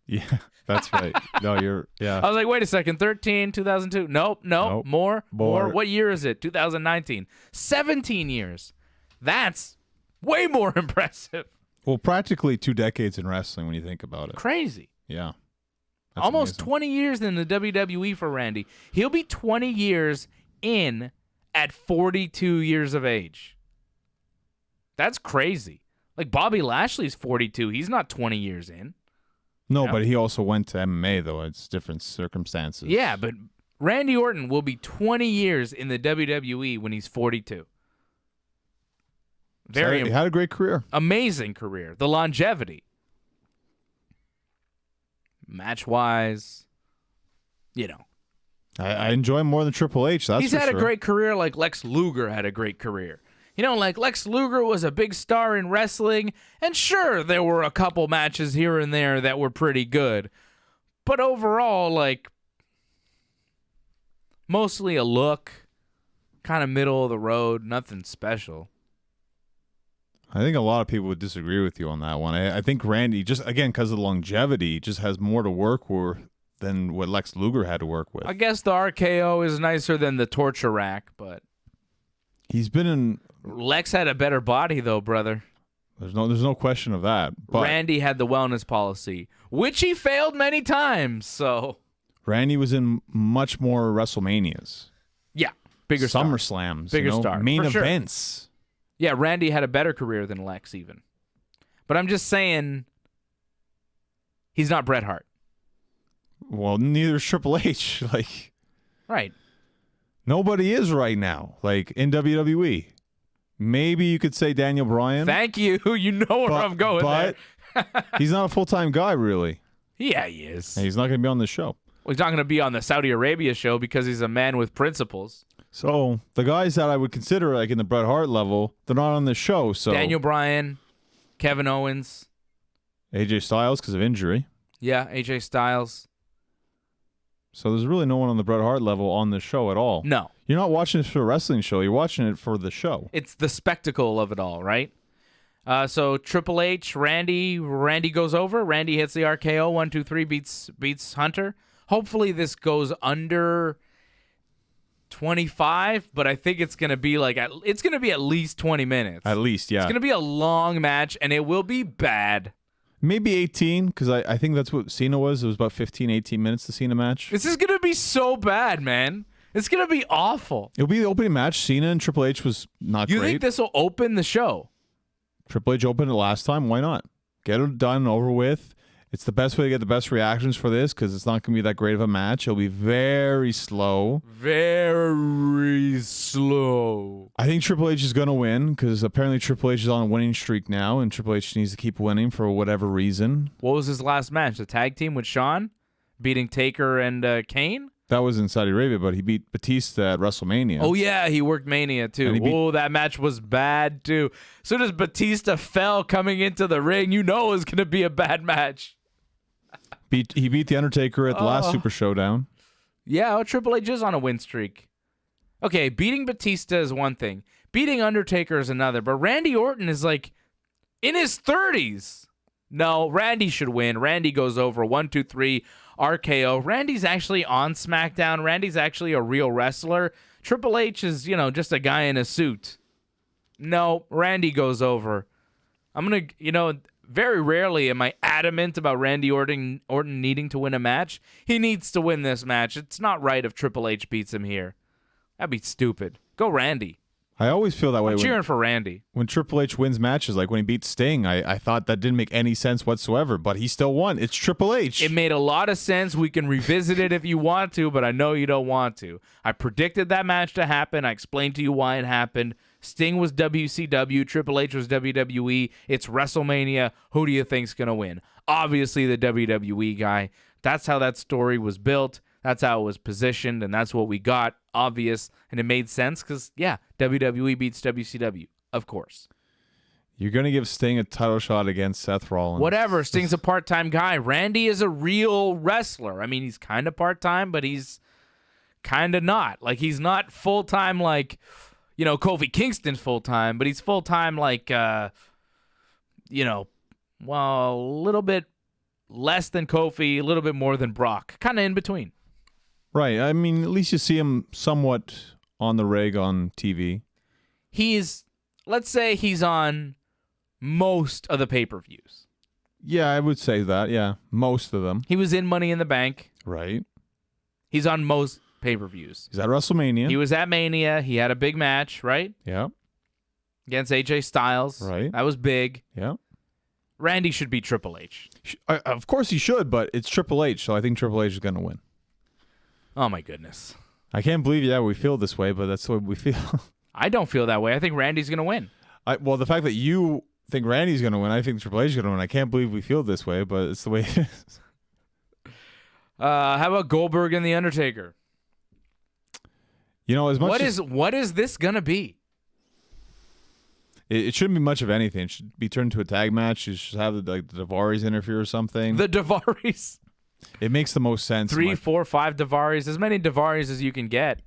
Yeah, that's right. No, yeah. I was like, wait a second, 13, 2002. Nope. More. What year is it? 2019. 17 years. That's way more impressive. Well, practically 2 decades in wrestling when you think about it. Crazy. Yeah. That's almost amazing. 20 years in the WWE for Randy. He'll be 20 years in at 42 years of age. That's crazy. Like Bobby Lashley's 42. He's not 20 years in. No, but he also went to MMA, though. It's different circumstances. Yeah, but Randy Orton will be 20 years in the WWE when he's 42. He had a great career. Amazing career. The longevity. Match-wise, I enjoy him more than Triple H, that's for sure. He's had a great career like Lex Luger had a great career. Like Lex Luger was a big star in wrestling, and sure, there were a couple matches here and there that were pretty good. But overall, mostly a look, kind of middle of the road, nothing special. I think a lot of people would disagree with you on that one. I think Randy, just again, because of the longevity, just has more to work with than what Lex Luger had to work with. I guess the RKO is nicer than the torture rack, but he's been in... Lex had a better body, though, brother. There's no question of that. But Randy had the wellness policy, which he failed many times. So Randy was in much more WrestleManias. Yeah, bigger SummerSlams, bigger star, main events. Sure. Yeah, Randy had a better career than Lex, even. But I'm just saying, he's not Bret Hart. Well, neither is Triple H. Right. Nobody is right now. In WWE. Maybe you could say Daniel Bryan. Thank you. You know where I'm going there. But he's not a full-time guy, really. Yeah, he is. And he's not going to be on the show. Well, he's not going to be on the Saudi Arabia show because he's a man with principles. So the guys that I would consider in the Bret Hart level, they're not on the show. So Daniel Bryan, Kevin Owens. AJ Styles because of injury. Yeah, AJ Styles. So there's really no one on the Bret Hart level on the show at all. No. You're not watching this for a wrestling show. You're watching it for the show. It's the spectacle of it all, right? So Triple H, Randy goes over. Randy hits the RKO. 1, 2, 3, beats Hunter. Hopefully this goes under 25, but I think it's going to be at least 20 minutes. At least, yeah. It's going to be a long match, and it will be bad. Maybe 18, because I think that's what Cena was. It was about 15, 18 minutes to Cena match. This is going to be so bad, man. It's going to be awful. It'll be the opening match. Cena and Triple H was not great. You think this will open the show? Triple H opened it last time. Why not? Get it done and over with. It's the best way to get the best reactions for this because it's not going to be that great of a match. It'll be very slow. Very slow. I think Triple H is going to win because apparently Triple H is on a winning streak now, and Triple H needs to keep winning for whatever reason. What was his last match? The tag team with Shawn? Beating Taker and Kane? That was in Saudi Arabia, but he beat Batista at WrestleMania. Oh, yeah, he worked Mania, too. Oh, that match was bad, too. As soon as Batista fell coming into the ring, you know it was going to be a bad match. He beat The Undertaker at the last Super Showdown. Yeah, Triple H is on a win streak. Okay, beating Batista is one thing. Beating Undertaker is another. But Randy Orton is like in his 30s. No, Randy should win. Randy goes over 1, 2, 3 RKO. Randy's actually on SmackDown. Randy's actually a real wrestler. Triple H is, just a guy in a suit. No, Randy goes over. I'm going to, very rarely am I adamant about Randy Orton needing to win a match. He needs to win this match. It's not right if Triple H beats him here. That'd be stupid. Go Randy. I always feel that way. I'm cheering for Randy. When Triple H wins matches, like when he beat Sting, I thought that didn't make any sense whatsoever, but he still won. It's Triple H. It made a lot of sense. We can revisit it if you want to, but I know you don't want to. I predicted that match to happen. I explained to you why it happened. Sting was WCW. Triple H was WWE. It's WrestleMania. Who do you think's going to win? Obviously the WWE guy. That's how that story was built. That's how it was positioned, and that's what we got. Obvious, and it made sense because, yeah, WWE beats WCW, of course. You're going to give Sting a title shot against Seth Rollins. Whatever. Sting's a part-time guy. Randy is a real wrestler. I mean, he's kind of part-time, but he's kind of not. Like, he's not full-time like, Kofi Kingston's full-time, but he's full-time like, a little bit less than Kofi, a little bit more than Brock. Kind of in between. Right. I mean, at least you see him somewhat on the rig on TV. Let's say he's on most of the pay-per-views. Yeah, I would say that. Yeah, most of them. He was in Money in the Bank. Right. He's on most pay-per-views. He's at WrestleMania. He was at Mania. He had a big match, right? Yeah. Against AJ Styles. Right. That was big. Yeah. Randy should be Triple H. Of course he should, but it's Triple H, so I think Triple H is going to win. Oh, my goodness. I can't believe, we feel this way, but that's the way we feel. I don't feel that way. I think Randy's going to win. Well, the fact that you think Randy's going to win, I think Triple H is going to win. I can't believe we feel this way, but it's the way it is. How about Goldberg and The Undertaker? As much what is this going to be? It shouldn't be much of anything. It should be turned to a tag match. You should have the Daivaris interfere or something. The Daivaris. It makes the most sense. 3, 4, 5 Daivaris. As many Daivaris as you can get.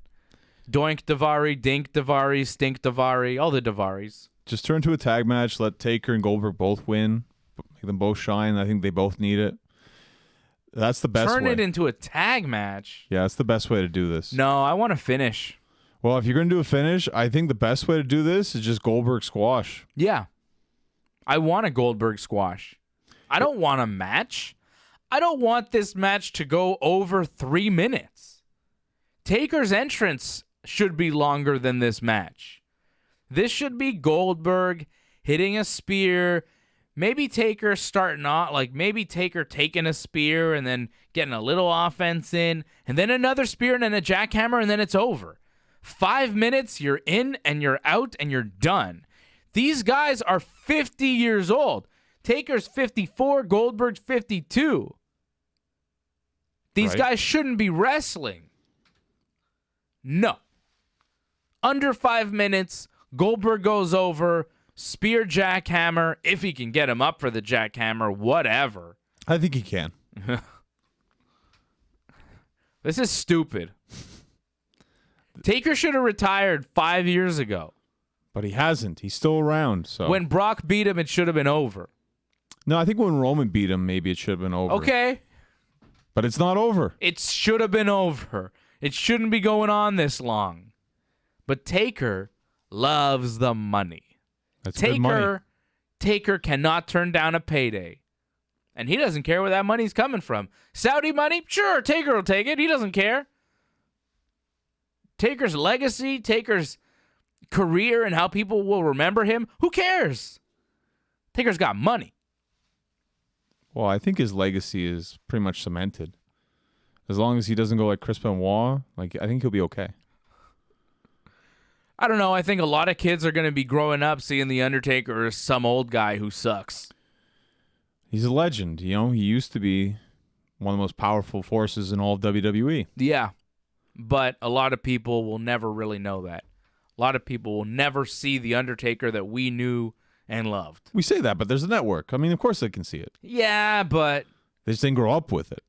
Doink Daivari, Dink Daivari, Stink Daivari, all the Daivaris. Just turn to a tag match. Let Taker and Goldberg both win. Make them both shine. I think they both need it. That's the best way. Turn it into a tag match? Yeah, that's the best way to do this. No, I want to finish. Well, if you're going to do a finish, I think the best way to do this is just Goldberg squash. Yeah. I want a Goldberg squash. I don't want a match. I don't want this match to go over 3 minutes. Taker's entrance should be longer than this match. This should be Goldberg hitting a spear, maybe Taker starting off, maybe Taker taking a spear and then getting a little offense in, and then another spear and then a jackhammer, and then it's over. 5 minutes, you're in and you're out and you're done. These guys are 50 years old. Taker's 54, Goldberg's 52. These guys shouldn't be wrestling. No. Under 5 minutes, Goldberg goes over, spear jackhammer, if he can get him up for the jackhammer, whatever. I think he can. This is stupid. Taker should have retired 5 years ago. But he hasn't. He's still around. So when Brock beat him, it should have been over. No, I think when Roman beat him, maybe it should have been over. Okay. But it's not over. It should have been over. It shouldn't be going on this long. But Taker loves the money. That's good money. Taker cannot turn down a payday. And he doesn't care where that money's coming from. Saudi money? Sure, Taker will take it. He doesn't care. Taker's legacy, Taker's career, and how people will remember him, who cares? Taker's got money. Well, I think his legacy is pretty much cemented. As long as he doesn't go like Chris Benoit, like I think he'll be okay. I don't know. I think a lot of kids are going to be growing up seeing The Undertaker as some old guy who sucks. He's a legend. You know, he used to be one of the most powerful forces in all of WWE. Yeah, but a lot of people will never really know that. A lot of people will never see The Undertaker that we knew and loved. We say that, but there's a network. I mean, of course they can see it. Yeah, but They just didn't grow up with it.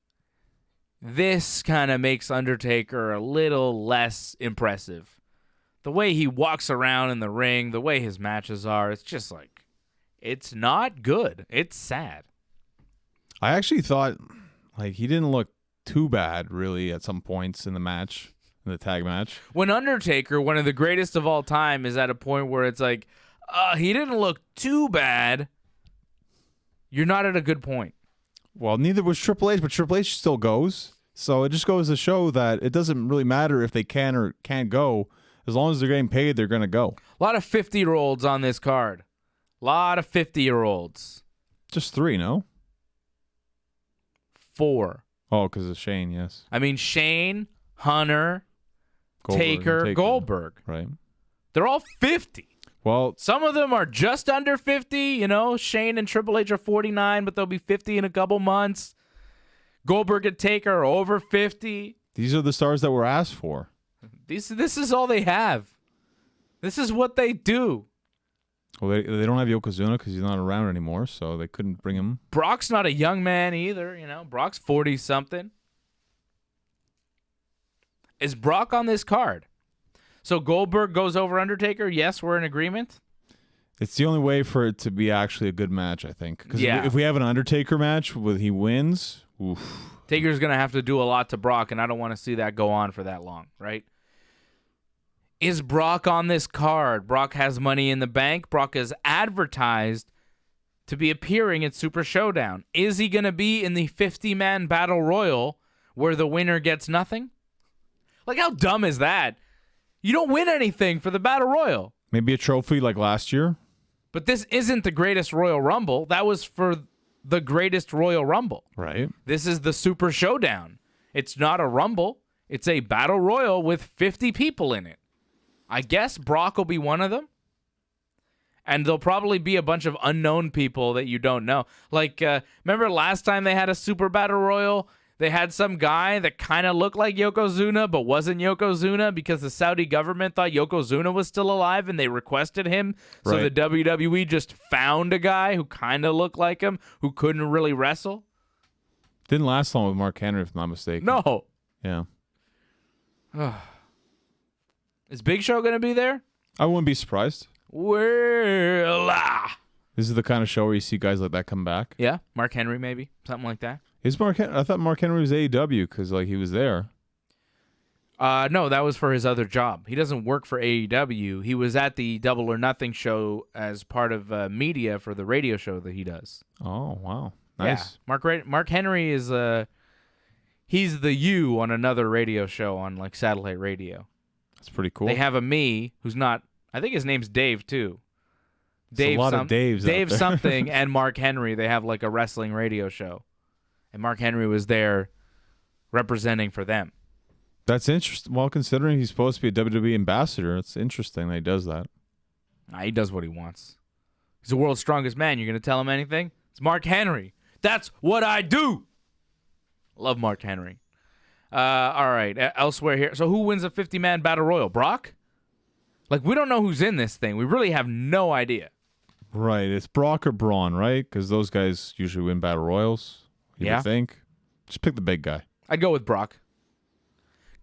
this kind of makes Undertaker a little less impressive. The way he walks around in the ring, the way his matches are, it's just like, it's not good. It's sad. I actually thought like he didn't look too bad really at some points in the match, in the tag match. When Undertaker, one of the greatest of all time, is at a point where it's like, he didn't look too bad, you're not at a good point. Well, neither was Triple H, but Triple H still goes. So it just goes to show that it doesn't really matter if they can or can't go. As long as they're getting paid, they're going to go. A lot of 50-year-olds on this card. A lot of 50-year-olds. Just 3, no? 4. Oh, because of Shane, yes. I mean, Shane, Hunter, Goldberg, Taker, Goldberg. Right. They're all 50. Well, Some of them are just under 50. You know, Shane and Triple H are 49, but they'll be 50 in a couple months. Goldberg and Taker are over 50. these are the stars that were asked for. This is all they have. This is what they do. Well, they don't have Yokozuna because he's not around anymore, so they couldn't bring him. Brock's not a young man either, you know. Brock's 40-something. Is Brock on this card? So Goldberg goes over Undertaker? Yes, we're in agreement? It's the only way for it to be actually a good match, I think. Because Yeah. if we have an Undertaker match where he wins, oof. Taker's going to have to do a lot to Brock, and I don't want to see that go on for that long, right? Is Brock on this card? Brock has money in the bank. Brock is advertised to be appearing at Super Showdown. Is he going to be in the 50-man Battle Royal where the winner gets nothing? Like, how dumb is that? You don't win anything for the Battle Royal. Maybe a trophy like last year. But this isn't the greatest Royal Rumble. That was for the greatest Royal Rumble. Right. This is the Super Showdown. It's not a Rumble. It's a Battle Royal with 50 people in it. I guess Brock will be one of them. And there'll probably be a bunch of unknown people that you don't know. Like, remember last time they had a Super Battle Royal? They had some guy that kind of looked like Yokozuna, but wasn't Yokozuna because the Saudi government thought Yokozuna was still alive and they requested him. So Right. the WWE just found a guy who kind of looked like him, who couldn't really wrestle. Didn't last long with Mark Henry, if I'm not mistaken. No. Yeah. Is Big Show going to be there? I wouldn't be surprised. Well, This is the kind of show where you see guys like that come back. yeah, Mark Henry maybe, something like that. Is Mark? I thought Mark Henry was AEW because like he was there. No, that was for his other job. He doesn't work for AEW. He was at the Double or Nothing show as part of media for the radio show that he does. Oh wow, nice. Yeah, Mark Henry is he's the you on another radio show on like satellite radio. That's pretty cool. They have a me who's not. I think his name's Dave too. There's a lot of Daves out Dave there. something and Mark Henry. They have like a wrestling radio show, and Mark Henry was there representing for them. That's interesting. Well, considering he's supposed to be a WWE ambassador, it's interesting that he does that. Nah, he does what he wants. He's the world's strongest man. You're going to tell him anything? It's Mark Henry. That's what I do. Love Mark Henry. All right. Elsewhere here. So who wins a 50-man battle royal? Brock? Like, we don't know who's in this thing. We really have no idea. Right. It's Brock or Braun, right? Because those guys usually win battle royals. You Yeah. think? Just pick the big guy. I'd go with Brock.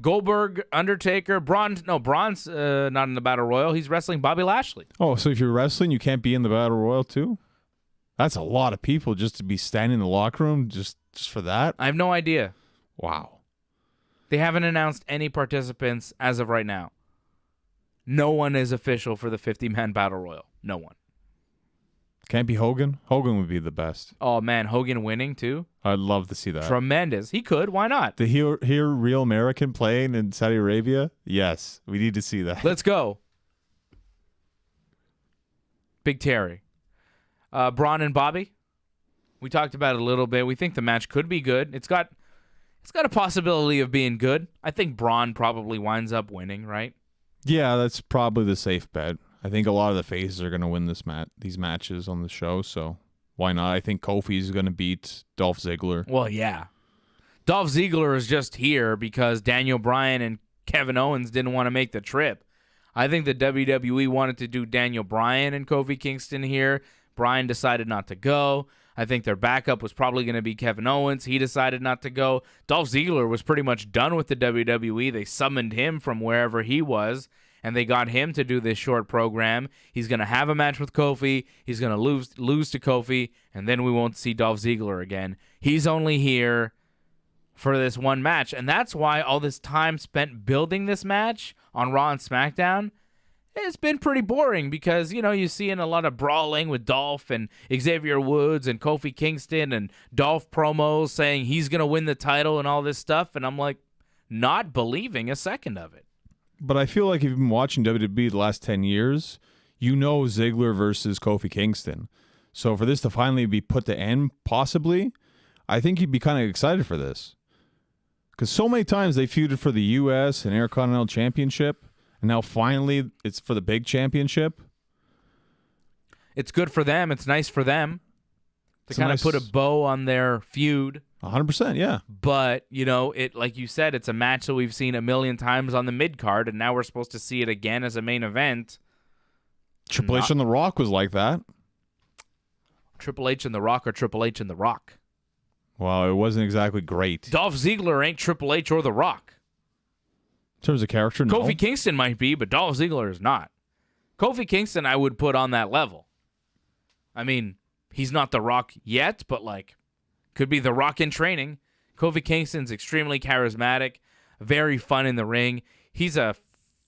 Goldberg, Undertaker, Braun. No, Braun's not in the battle royal. He's wrestling Bobby Lashley. Oh, so if you're wrestling, you can't be in the battle royal too? That's a lot of people just to be standing in the locker room just for that. I have no idea. Wow. They haven't announced any participants as of right now. No one is official for the 50-man Battle Royal. No one. Can't be Hogan? Hogan would be the best. Oh, man, Hogan winning, too? I'd love to see that. Tremendous. He could. Why not? To hear Real American playing in Saudi Arabia? Yes, we need to see that. Let's go. Big Terry. Braun and Bobby? We talked about it a little bit. We think the match could be good. It's got a possibility of being good. I think Braun probably winds up winning, right? Yeah, that's probably the safe bet. I think a lot of the faces are going to win these matches on the show, so why not? I think Kofi's going to beat Dolph Ziggler. Well, yeah. Dolph Ziggler is just here because Daniel Bryan and Kevin Owens didn't want to make the trip. I think the WWE wanted to do Daniel Bryan and Kofi Kingston here. Bryan decided not to go. I think their backup was probably going to be Kevin Owens. He decided not to go. Dolph Ziggler was pretty much done with the WWE. They summoned him from wherever he was, and they got him to do this short program. He's going to have a match with Kofi. He's going to lose to Kofi, and then we won't see Dolph Ziggler again. He's only here for this one match, and that's why all this time spent building this match on Raw and SmackDown, it's been pretty boring because, you see in a lot of brawling with Dolph and Xavier Woods and Kofi Kingston and Dolph promos saying he's going to win the title and all this stuff, and I'm like not believing a second of it. But I feel like if you've been watching WWE the last 10 years, Ziggler versus Kofi Kingston. So for this to finally be put to end, possibly, I think you'd be kind of excited for this. Because so many times they feuded for the U.S. and Intercontinental Championship, and now finally it's for the big championship. It's good for them. It's nice for them to kind of put a bow on their feud. 100%, yeah. But, it like you said, it's a match that we've seen a million times on the mid-card, and now we're supposed to see it again as a main event. Triple H and The Rock was like that. Triple H and The Rock or Triple H and The Rock? Well, it wasn't exactly great. Dolph Ziggler ain't Triple H or The Rock. In terms of character, no. Kofi Kingston might be, but Dolph Ziggler is not. Kofi Kingston I would put on that level. I mean, he's not The Rock yet, but, could be The Rock in training. Kofi Kingston's extremely charismatic, very fun in the ring. He's a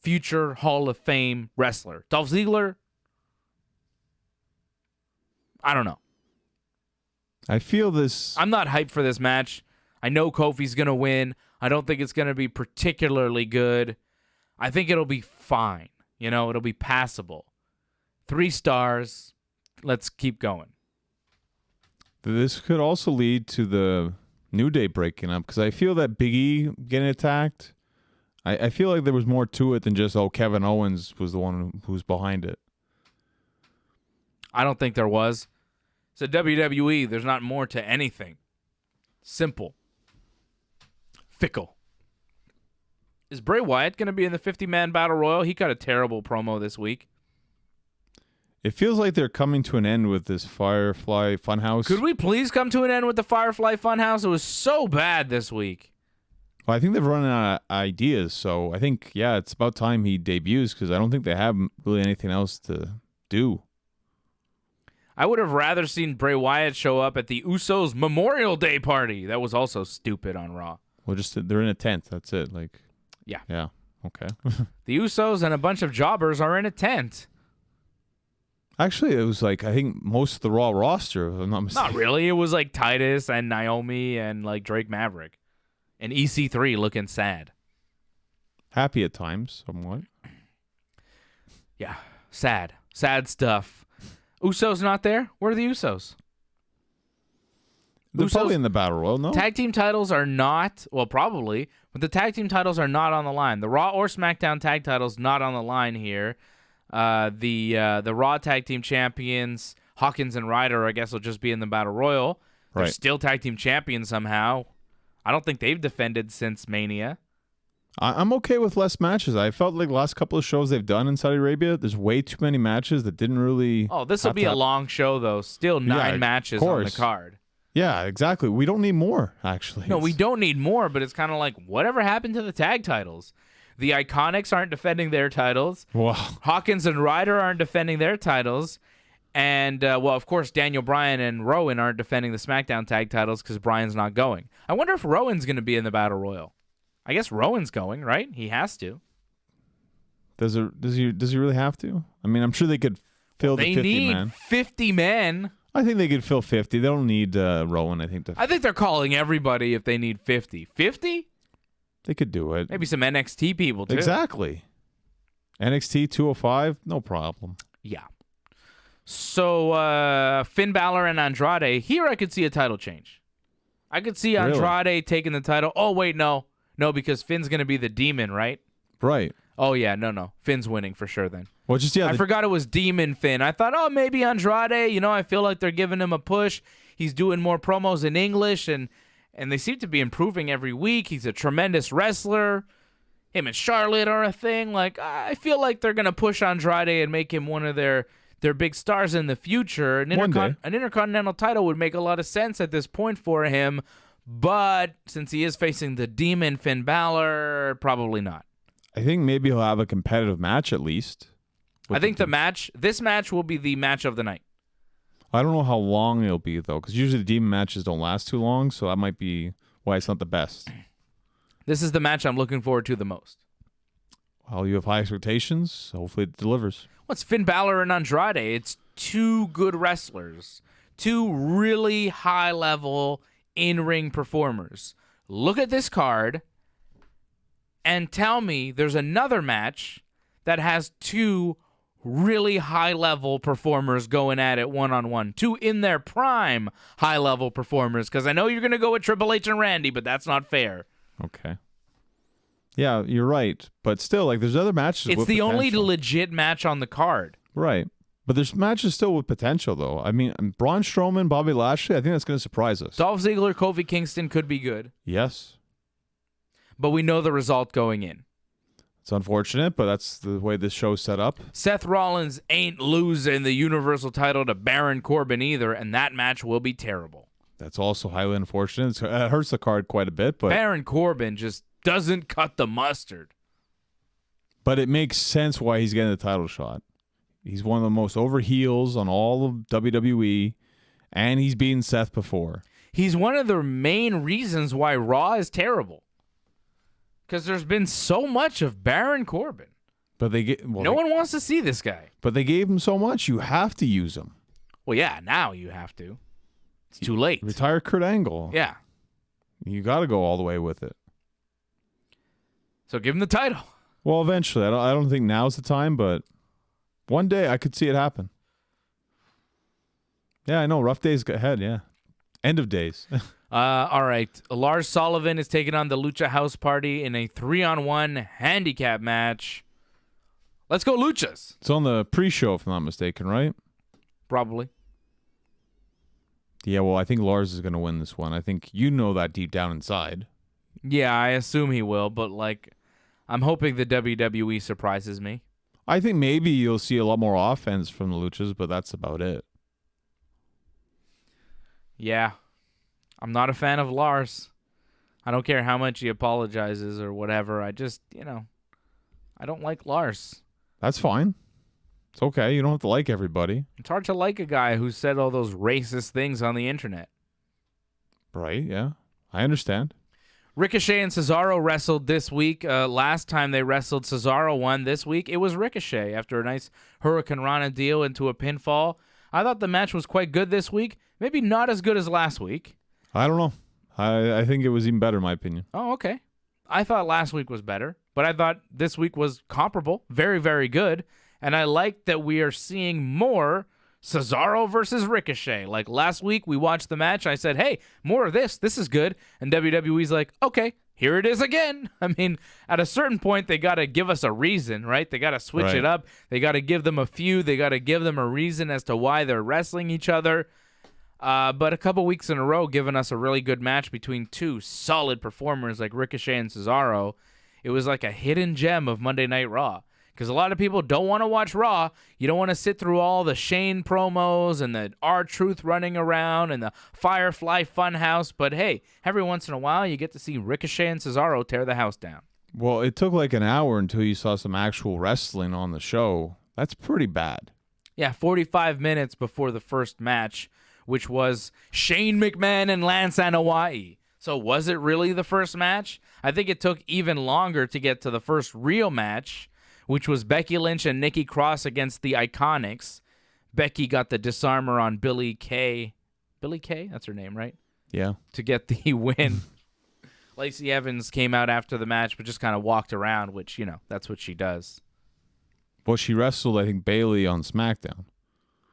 future Hall of Fame wrestler. Dolph Ziggler, I don't know. I feel this. I'm not hyped for this match. I know Kofi's going to win. I don't think it's going to be particularly good. I think it'll be fine. It'll be passable. 3 stars. Let's keep going. This could also lead to the New Day breaking up because I feel that Big E getting attacked, I feel like there was more to it than just, Kevin Owens was the one who's behind it. I don't think there was. So WWE, there's not more to anything. Simple. Fickle. Is Bray Wyatt going to be in the 50-man Battle Royal? He got a terrible promo this week. It feels like they're coming to an end with this Firefly Funhouse. Could we please come to an end with the Firefly Funhouse? It was so bad this week. Well, I think they've run out of ideas, so I think, it's about time he debuts because I don't think they have really anything else to do. I would have rather seen Bray Wyatt show up at the Usos Memorial Day party. That was also stupid on Raw. Well, they're in a tent. That's it. Yeah. Yeah. Okay. The Usos and a bunch of jobbers are in a tent. Actually, it was I think most of the Raw roster, if I'm not mistaken. Not really. It was Titus and Naomi and Drake Maverick. And EC3 looking sad. Happy at times, somewhat. Yeah. Sad. Sad stuff. Usos not there? Where are the Usos? They're probably in the Battle Royal, no? Tag team titles are not, well, probably, but the tag team titles are not on the line. The Raw or SmackDown tag titles not on the line here. The Raw tag team champions, Hawkins and Ryder, I guess will just be in the Battle Royal. They're still tag team champions somehow. I don't think they've defended since Mania. I'm okay with less matches. I felt like the last couple of shows they've done in Saudi Arabia, there's way too many matches that didn't really... Oh, this will be a long show, though. Still 9 matches on the card. Yeah, exactly. We don't need more, actually. No, we don't need more, but it's kind of like, whatever happened to the tag titles? The Iconics aren't defending their titles. Wow. Hawkins and Ryder aren't defending their titles. And, of course, Daniel Bryan and Rowan aren't defending the SmackDown tag titles because Bryan's not going. I wonder if Rowan's going to be in the Battle Royal. I guess Rowan's going, right? He has to. Does he really have to? I mean, I'm sure they could fill the 50 They man. need 50 men. I think they could fill 50. They don't need Rowan, I think. I think they're calling everybody if they need 50. 50? They could do it. Maybe some NXT people, too. Exactly. NXT 205, no problem. Yeah. So, Finn Balor and Andrade. Here I could see a title change. I could see Andrade taking the title. Oh, wait, no. No, because Finn's going to be the demon, right? Right. Oh, yeah, no. Finn's winning for sure then. Well, just I forgot it was Demon Finn. I thought, oh, maybe Andrade. You know, I feel like they're giving him a push. He's doing more promos in English, and they seem to be improving every week. He's a tremendous wrestler. Him and Charlotte are a thing. Like, I feel like they're going to push Andrade and make him one of their big stars in the future. An Intercontinental title would make a lot of sense at this point for him, but since he is facing the Demon Finn Balor, probably not. I think maybe he'll have a competitive match at least. I think this match will be the match of the night. I don't know how long it'll be, though, because usually the Demon matches don't last too long, so that might be why it's not the best. This is the match I'm looking forward to the most. Well, you have high expectations. Hopefully it delivers. What's Finn Balor and Andrade? It's two good wrestlers. Two really high-level in-ring performers. Look at this card and tell me there's another match that has two really high-level performers going at it one-on-one. Two in their prime high-level performers, because I know you're going to go with Triple H and Randy, but that's not fair. Okay. Yeah, you're right. But still, like, there's other matches It's with the potential. only legit match on the card. Right. But there's matches still with potential, though. I mean, Braun Strowman, Bobby Lashley, I think that's going to surprise us. Dolph Ziggler, Kofi Kingston could be good. Yes. But we know the result going in. It's unfortunate, but that's the way this show's set up. Seth Rollins ain't losing the Universal title to Baron Corbin either, and that match will be terrible. That's also highly unfortunate. It hurts the card quite a bit, but Baron Corbin just doesn't cut the mustard. But it makes sense why he's getting the title shot. He's one of the most over heels on all of WWE, and he's beaten Seth before. He's one of the main reasons why Raw is terrible. Because there's been so much of Baron Corbin. But no one wants to see this guy. But they gave him so much, you have to use him. Well, yeah, now you have to. It's too late. Retire Kurt Angle. Yeah. You got to go all the way with it. So give him the title. Well, eventually. I don't think now's the time, but one day I could see it happen. Yeah, I know. Rough days ahead, yeah. End of days. All right. Lars Sullivan is taking on the Lucha House Party in a 3-on-1 handicap match. Let's go Luchas. It's on the pre-show, if I'm not mistaken, right? Probably. Yeah, well, I think Lars is going to win this one. I think you know that deep down inside. Yeah, I assume he will, but, like, I'm hoping the WWE surprises me. I think maybe you'll see a lot more offense from the Luchas, but that's about it. Yeah. I'm not a fan of Lars. I don't care how much he apologizes or whatever. I just, I don't like Lars. That's fine. It's okay. You don't have to like everybody. It's hard to like a guy who said all those racist things on the internet. Right, yeah. I understand. Ricochet and Cesaro wrestled this week. Last time they wrestled, Cesaro won. This week, it was Ricochet after a nice Hurricane Rana deal into a pinfall. I thought the match was quite good this week. Maybe not as good as last week. I don't know. I think it was even better, in my opinion. Oh, okay. I thought last week was better, but I thought this week was comparable. Very, very good. And I like that we are seeing more Cesaro versus Ricochet. Like last week, we watched the match. I said, hey, more of this. This is good. And WWE's like, okay, here it is again. I mean, at a certain point, they got to give us a reason, right? They got to switch it up. They got to give them a feud. They got to give them a reason as to why they're wrestling each other. But a couple weeks in a row, giving us a really good match between two solid performers like Ricochet and Cesaro. It was like a hidden gem of Monday Night Raw. Because a lot of people don't want to watch Raw. You don't want to sit through all the Shane promos and the R-Truth running around and the Firefly Funhouse. But hey, every once in a while, you get to see Ricochet and Cesaro tear the house down. Well, it took like an hour until you saw some actual wrestling on the show. That's pretty bad. Yeah, 45 minutes before the first match, which was Shane McMahon and Lance Anoa'i. So was it really the first match? I think it took even longer to get to the first real match, which was Becky Lynch and Nikki Cross against the Iconics. Becky got the disarmer on Billie Kay. Billie Kay? That's her name, right? Yeah. To get the win. Lacey Evans came out after the match, but just kind of walked around, which, that's what she does. Well, she wrestled, I think, Bayley on SmackDown.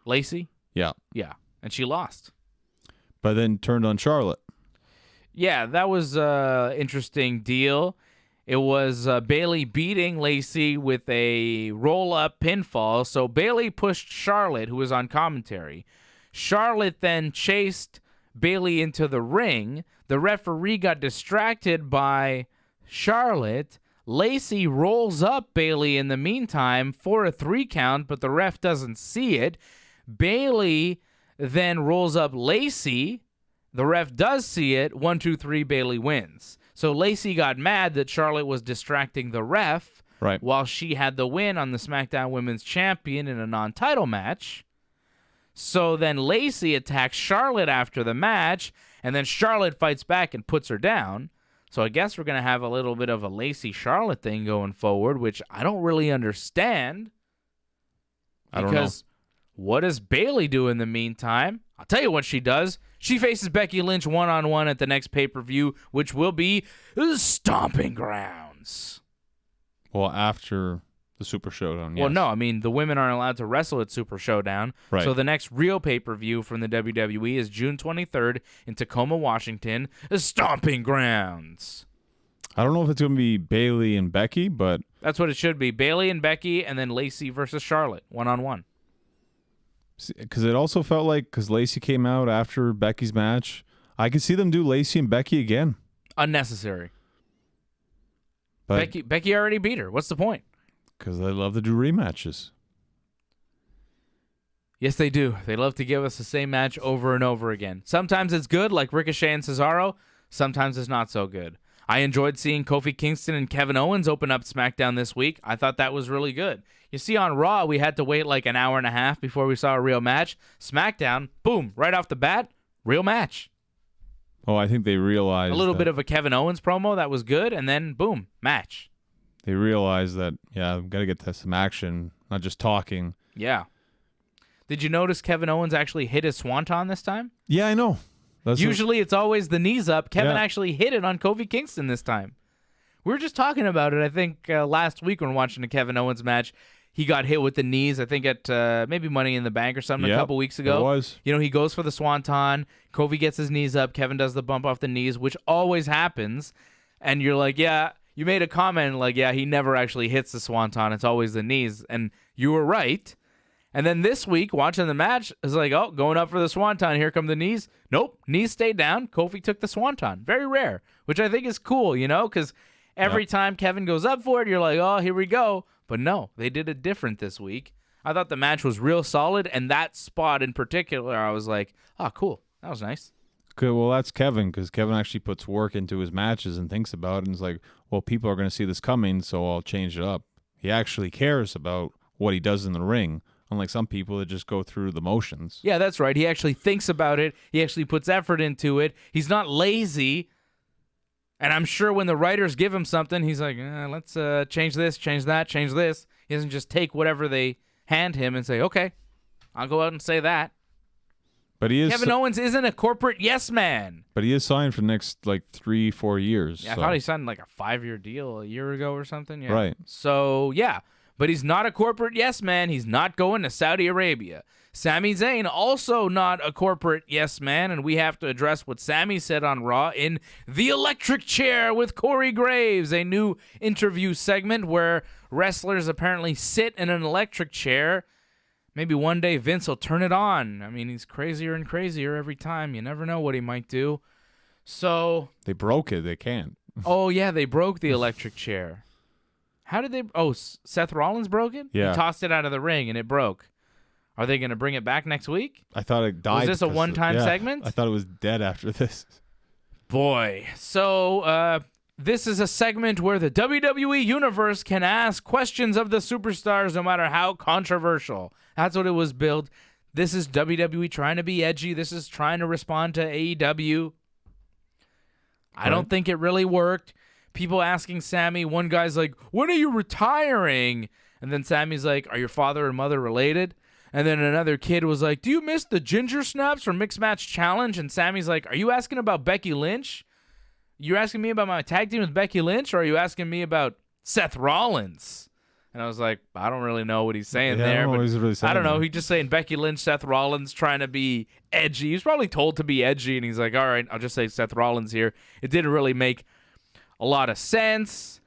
Lacey? Yeah. Yeah. And she lost. But then turned on Charlotte. Yeah, that was an interesting deal. It was Bayley beating Lacey with a roll-up pinfall. So Bayley pushed Charlotte, who was on commentary. Charlotte then chased Bayley into the ring. The referee got distracted by Charlotte. Lacey rolls up Bayley in the meantime for a 3 count, but the ref doesn't see it. Bayley then rolls up Lacey. The ref does see it. 1, 2, 3, Bayley wins. So Lacey got mad that Charlotte was distracting the ref while she had the win on the SmackDown Women's Champion in a non-title match. So then Lacey attacks Charlotte after the match, and then Charlotte fights back and puts her down. So I guess we're going to have a little bit of a Lacey-Charlotte thing going forward, which I don't really understand. Because what does Bayley do in the meantime? I'll tell you what she does. She faces Becky Lynch one-on-one at the next pay-per-view, which will be Stomping Grounds. Well, after the Super Showdown, yes. Well, no, I mean, the women aren't allowed to wrestle at Super Showdown. Right. So the next real pay-per-view from the WWE is June 23rd in Tacoma, Washington, Stomping Grounds. I don't know if it's going to be Bayley and Becky, but... That's what it should be. Bayley and Becky, and then Lacey versus Charlotte, one-on-one. Because it also felt like, because Lacey came out after Becky's match, I could see them do Lacey and Becky again. Unnecessary. But Becky already beat her. What's the point? Because they love to do rematches. Yes, they do. They love to give us the same match over and over again. Sometimes it's good, like Ricochet and Cesaro. Sometimes it's not so good. I enjoyed seeing Kofi Kingston and Kevin Owens open up SmackDown this week. I thought that was really good. You see, on Raw, we had to wait like an hour and a half before we saw a real match. SmackDown, boom, right off the bat, real match. Oh, I think they realized a little bit of a Kevin Owens promo that was good, and then boom, match. They realized that, I've got to get to some action, not just talking. Yeah. Did you notice Kevin Owens actually hit his swanton this time? Yeah, I know. Usually it's always the knees up. Kevin actually hit it on Kofi Kingston this time. We were just talking about it, I think, last week when watching the Kevin Owens match. He got hit with the knees, I think, at maybe Money in the Bank or something a couple weeks ago. It was. He goes for the swanton. Kofi gets his knees up. Kevin does the bump off the knees, which always happens. And you're like, yeah, you made a comment like, yeah, he never actually hits the swanton. It's always the knees. And you were right. And then this week, watching the match, it's like, oh, going up for the swanton. Here come the knees. Nope, knees stayed down. Kofi took the swanton. Very rare, which I think is cool, because every time Kevin goes up for it, you're like, oh, here we go. But no, they did it different this week. I thought the match was real solid, and that spot in particular, I was like, oh, cool. That was nice. Good. Well, that's Kevin, because Kevin actually puts work into his matches and thinks about it, and is like, well, people are going to see this coming, so I'll change it up. He actually cares about what he does in the ring, unlike some people that just go through the motions. Yeah, that's right. He actually thinks about it. He actually puts effort into it. He's not lazy. And I'm sure when the writers give him something, he's like, let's change this, change that, change this. He doesn't just take whatever they hand him and say, okay, I'll go out and say that. But he is Kevin Owens isn't a corporate yes man. But he is signed for the next 3-4 years. Yeah, I thought he signed like a 5-year deal a year ago or something. Yeah. Right. So, yeah. But he's not a corporate yes man. He's not going to Saudi Arabia. Sami Zayn, also not a corporate yes man, and we have to address what Sami said on Raw in The Electric Chair with Corey Graves, a new interview segment where wrestlers apparently sit in an electric chair. Maybe one day Vince will turn it on. I mean, he's crazier and crazier every time. You never know what he might do. So they broke it. They can't. Oh, yeah, they broke the electric chair. How did they? Oh, Seth Rollins broke it? Yeah. He tossed it out of the ring, and it broke. Are they going to bring it back next week? I thought it died. Was this a one-time segment? I thought it was dead after this. Boy. So, this is a segment where the WWE Universe can ask questions of the superstars no matter how controversial. That's what it was billed. This is WWE trying to be edgy. This is trying to respond to AEW. I don't think it really worked. People asking Sami, one guy's like, when are you retiring? And then Sami's like, are your father and mother related? And then another kid was like, do you miss the ginger snaps from Mixed Match Challenge? And Sami's like, are you asking about Becky Lynch? You're asking me about my tag team with Becky Lynch, or are you asking me about Seth Rollins? And I was like, I don't really know what he's saying there. I don't know. He's just saying Becky Lynch, Seth Rollins, trying to be edgy. He's probably told to be edgy, and he's like, all right, I'll just say Seth Rollins here. It didn't really make a lot of sense.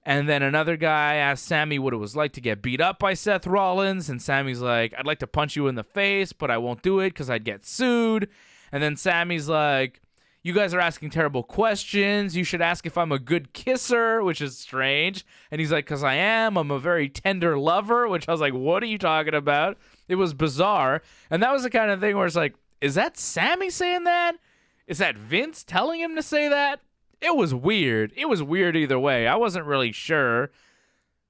And then another guy asked Sami what it was like to get beat up by Seth Rollins. And Sami's like, I'd like to punch you in the face, but I won't do it because I'd get sued. And then Sami's like, you guys are asking terrible questions. You should ask if I'm a good kisser, which is strange. And he's like, because I am. I'm a very tender lover, which I was like, what are you talking about? It was bizarre. And that was the kind of thing where it's like, is that Sami saying that? Is that Vince telling him to say that? It was weird. It was weird either way. I wasn't really sure.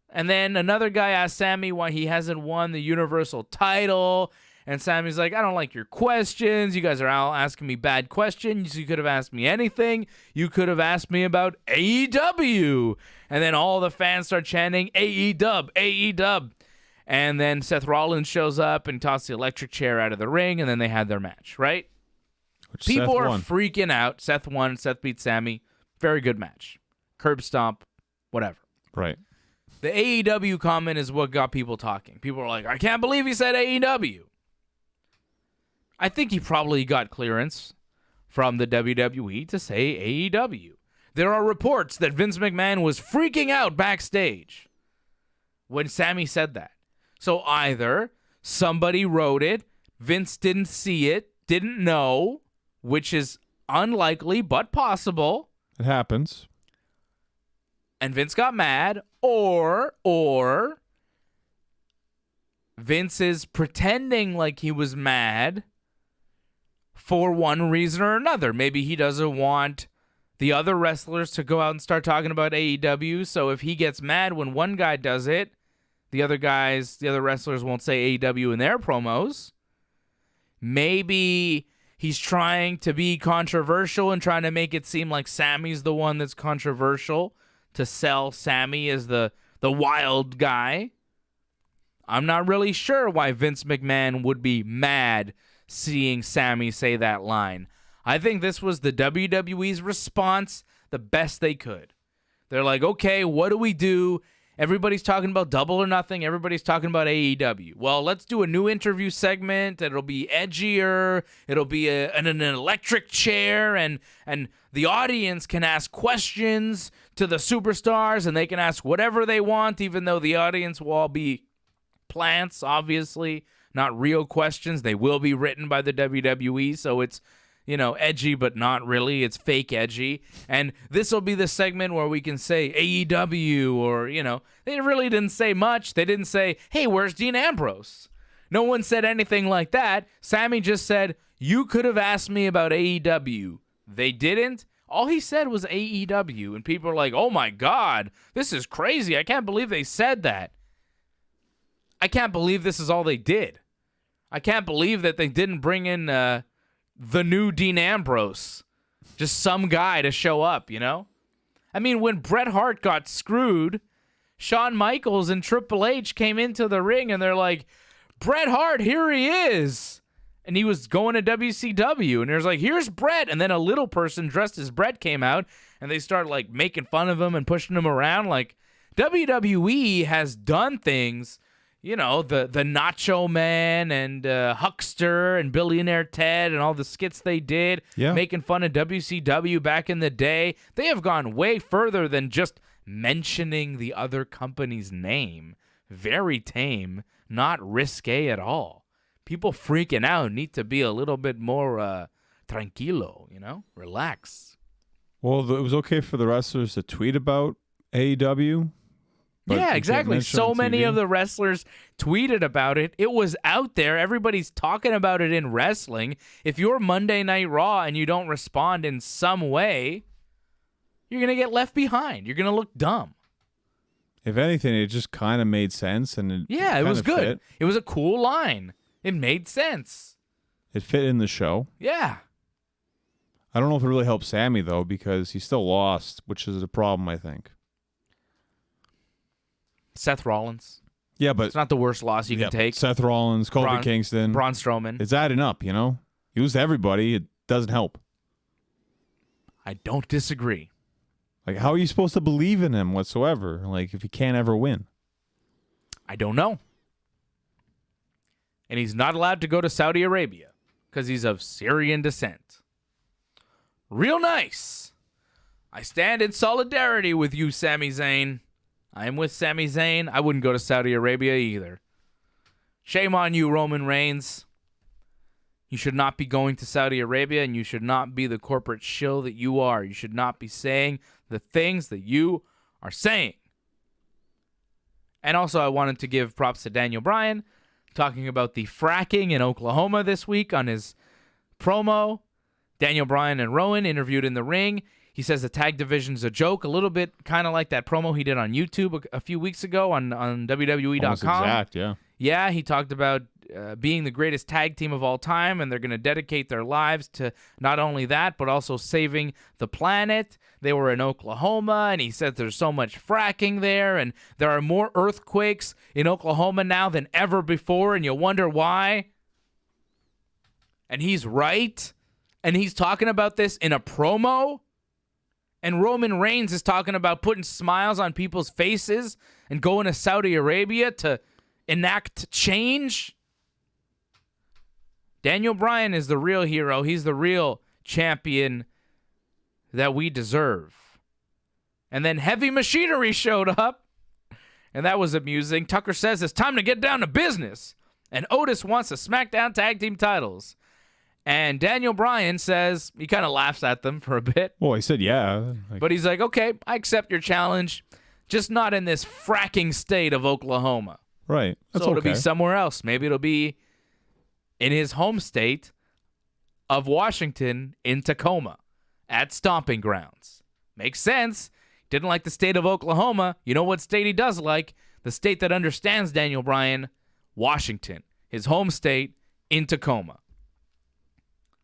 And then another guy asked Sami why he hasn't won the Universal title. And Sami's like, I don't like your questions. You guys are all asking me bad questions. You could have asked me anything. You could have asked me about AEW. And then all the fans start chanting, AEW, AEW. And then Seth Rollins shows up and tossed the electric chair out of the ring. And then they had their match, right? People are freaking out. Seth won. Seth beat Sami. Very good match. Curb stomp, whatever. Right. The AEW comment is what got people talking. People are like, I can't believe he said AEW. I think he probably got clearance from the WWE to say AEW. There are reports that Vince McMahon was freaking out backstage when Sami said that. So either somebody wrote it, Vince didn't see it, didn't know, which is unlikely but possible. It happens. And Vince got mad, or Vince is pretending like he was mad for one reason or another. Maybe he doesn't want the other wrestlers to go out and start talking about AEW, so if he gets mad when one guy does it, the other wrestlers won't say AEW in their promos. Maybe he's trying to be controversial and trying to make it seem like Sami's the one that's controversial to sell Sami as the wild guy. I'm not really sure why Vince McMahon would be mad seeing Sami say that line. I think this was the WWE's response the best they could. They're like, okay, what do we do? Everybody's talking about Double or Nothing. Everybody's talking about AEW. Well, let's do a new interview segment. It'll be edgier. It'll be an electric chair, and the audience can ask questions to the superstars, and they can ask whatever they want, even though the audience will all be plants, obviously, not real questions. They will be written by the WWE, so it's, edgy, but not really. It's fake edgy. And this will be the segment where we can say AEW or, they really didn't say much. They didn't say, hey, where's Dean Ambrose? No one said anything like that. Sami just said, you could have asked me about AEW. They didn't. All he said was AEW. And people are like, oh my God, this is crazy. I can't believe they said that. I can't believe this is all they did. I can't believe that they didn't bring in the new Dean Ambrose. Just some guy to show up, I mean, when Bret Hart got screwed, Shawn Michaels and Triple H came into the ring and they're like, Bret Hart, here he is. And he was going to WCW. And there's like, here's Bret. And then a little person dressed as Bret came out and they start like making fun of him and pushing him around. Like, WWE has done things, the Nacho Man and Huckster and Billionaire Ted and all the skits they did, making fun of WCW back in the day. They have gone way further than just mentioning the other company's name. Very tame, not risque at all. People freaking out need to be a little bit more tranquilo, relax. Well, it was okay for the wrestlers to tweet about AEW. Yeah, exactly. So many of the wrestlers tweeted about it. It was out there. Everybody's talking about it in wrestling. If you're Monday Night Raw and you don't respond in some way, you're going to get left behind. You're going to look dumb. If anything, it just kind of made sense. And it was good. Fit. It was a cool line. It made sense. It fit in the show. Yeah. I don't know if it really helps Sami, though, because he's still lost, which is a problem, I think. Seth Rollins. Yeah, but It's not the worst loss you can take. Seth Rollins, Kofi Kingston. Braun Strowman. It's adding up, you know? You lose to everybody, it doesn't help. I don't disagree. Like, how are you supposed to believe in him whatsoever? Like, if he can't ever win? I don't know. And he's not allowed to go to Saudi Arabia because he's of Syrian descent. Real nice. I stand in solidarity with you, Sami Zayn. I am with Sami Zayn. I wouldn't go to Saudi Arabia either. Shame on you, Roman Reigns. You should not be going to Saudi Arabia, and you should not be the corporate shill that you are. You should not be saying the things that you are saying. And also, I wanted to give props to Daniel Bryan, talking about the fracking in Oklahoma this week on his promo. Daniel Bryan and Rowan interviewed in the ring. He says the tag division's a joke, a little bit kind of like that promo he did on YouTube a few weeks ago on WWE.com. Almost exact, yeah. Yeah, he talked about being the greatest tag team of all time, and they're going to dedicate their lives to not only that, but also saving the planet. They were in Oklahoma, and he said there's so much fracking there, and there are more earthquakes in Oklahoma now than ever before, and you wonder why. And he's right. And he's talking about this in a promo. And Roman Reigns is talking about putting smiles on people's faces and going to Saudi Arabia to enact change. Daniel Bryan is the real hero. He's the real champion that we deserve. And then Heavy Machinery showed up, and that was amusing. Tucker says it's time to get down to business, and Otis wants the SmackDown Tag Team titles. And Daniel Bryan says, he kind of laughs at them for a bit. Well, he said yeah. But he's like, okay, I accept your challenge, just not in this fracking state of Oklahoma. Right. That's so it'll be somewhere else. Maybe it'll be in his home state of Washington in Tacoma at Stomping Grounds. Makes sense. Didn't like the state of Oklahoma. You know what state he does like? The state that understands Daniel Bryan, Washington. His home state in Tacoma.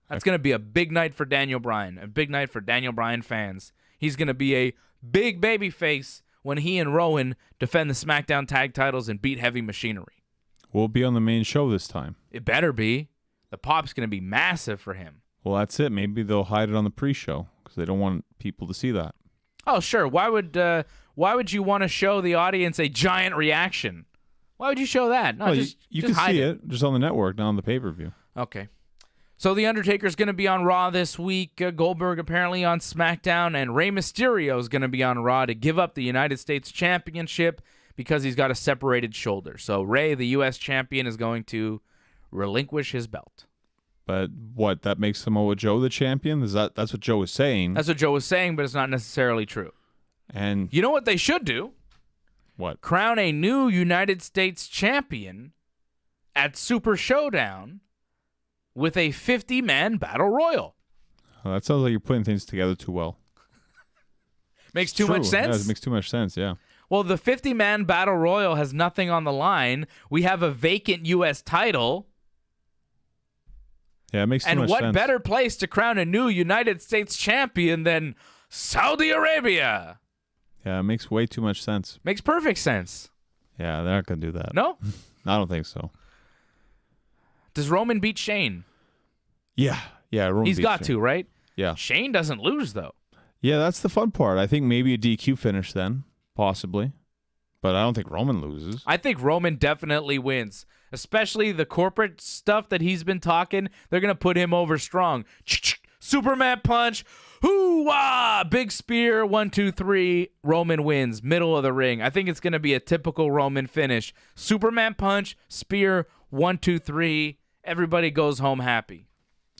That's going to be a big night for Daniel Bryan, a big night for Daniel Bryan fans. He's going to be a big baby face when he and Rowan defend the SmackDown tag titles and beat Heavy Machinery. We'll be on the main show this time. It better be. The pop's going to be massive for him. Well, that's it. Maybe they'll hide it on the pre-show because they don't want people to see that. Oh, sure. Why would you want to show the audience a giant reaction? Why would you show that? No, well, just you can hide see it just on the network, not on the pay-per-view. Okay. So The Undertaker's going to be on Raw this week. Goldberg apparently on SmackDown. And Rey Mysterio is going to be on Raw to give up the United States Championship because he's got a separated shoulder. So Rey, the U.S. champion, is going to relinquish his belt. But what, that makes Samoa Joe the champion? That's what Joe was saying. That's what Joe was saying, but it's not necessarily true. And you know what they should do? What? Crown a new United States champion at Super Showdown with a 50-man battle royal. Oh, that sounds like you're putting things together too well. Makes too much sense? Yeah, it makes too much sense, yeah. Well, the 50-man battle royal has nothing on the line. We have a vacant U.S. title. Yeah, it makes too much sense. And what better place to crown a new United States champion than Saudi Arabia? Yeah, it makes way too much sense. Makes perfect sense. Yeah, they're not going to do that. No? I don't think so. Does Roman beat Shane? Yeah, Roman He's got Shane. to, right? Yeah. Shane doesn't lose, though. Yeah, that's the fun part. I think maybe a DQ finish then, possibly. But I don't think Roman loses. I think Roman definitely wins, especially the corporate stuff that he's been talking. They're going to put him over strong. Superman punch. Hoo-wah! Big spear. 1, 2, 3. Roman wins. Middle of the ring. I think it's going to be a typical Roman finish. Superman punch. Spear. 1, 2, 3. Everybody goes home happy.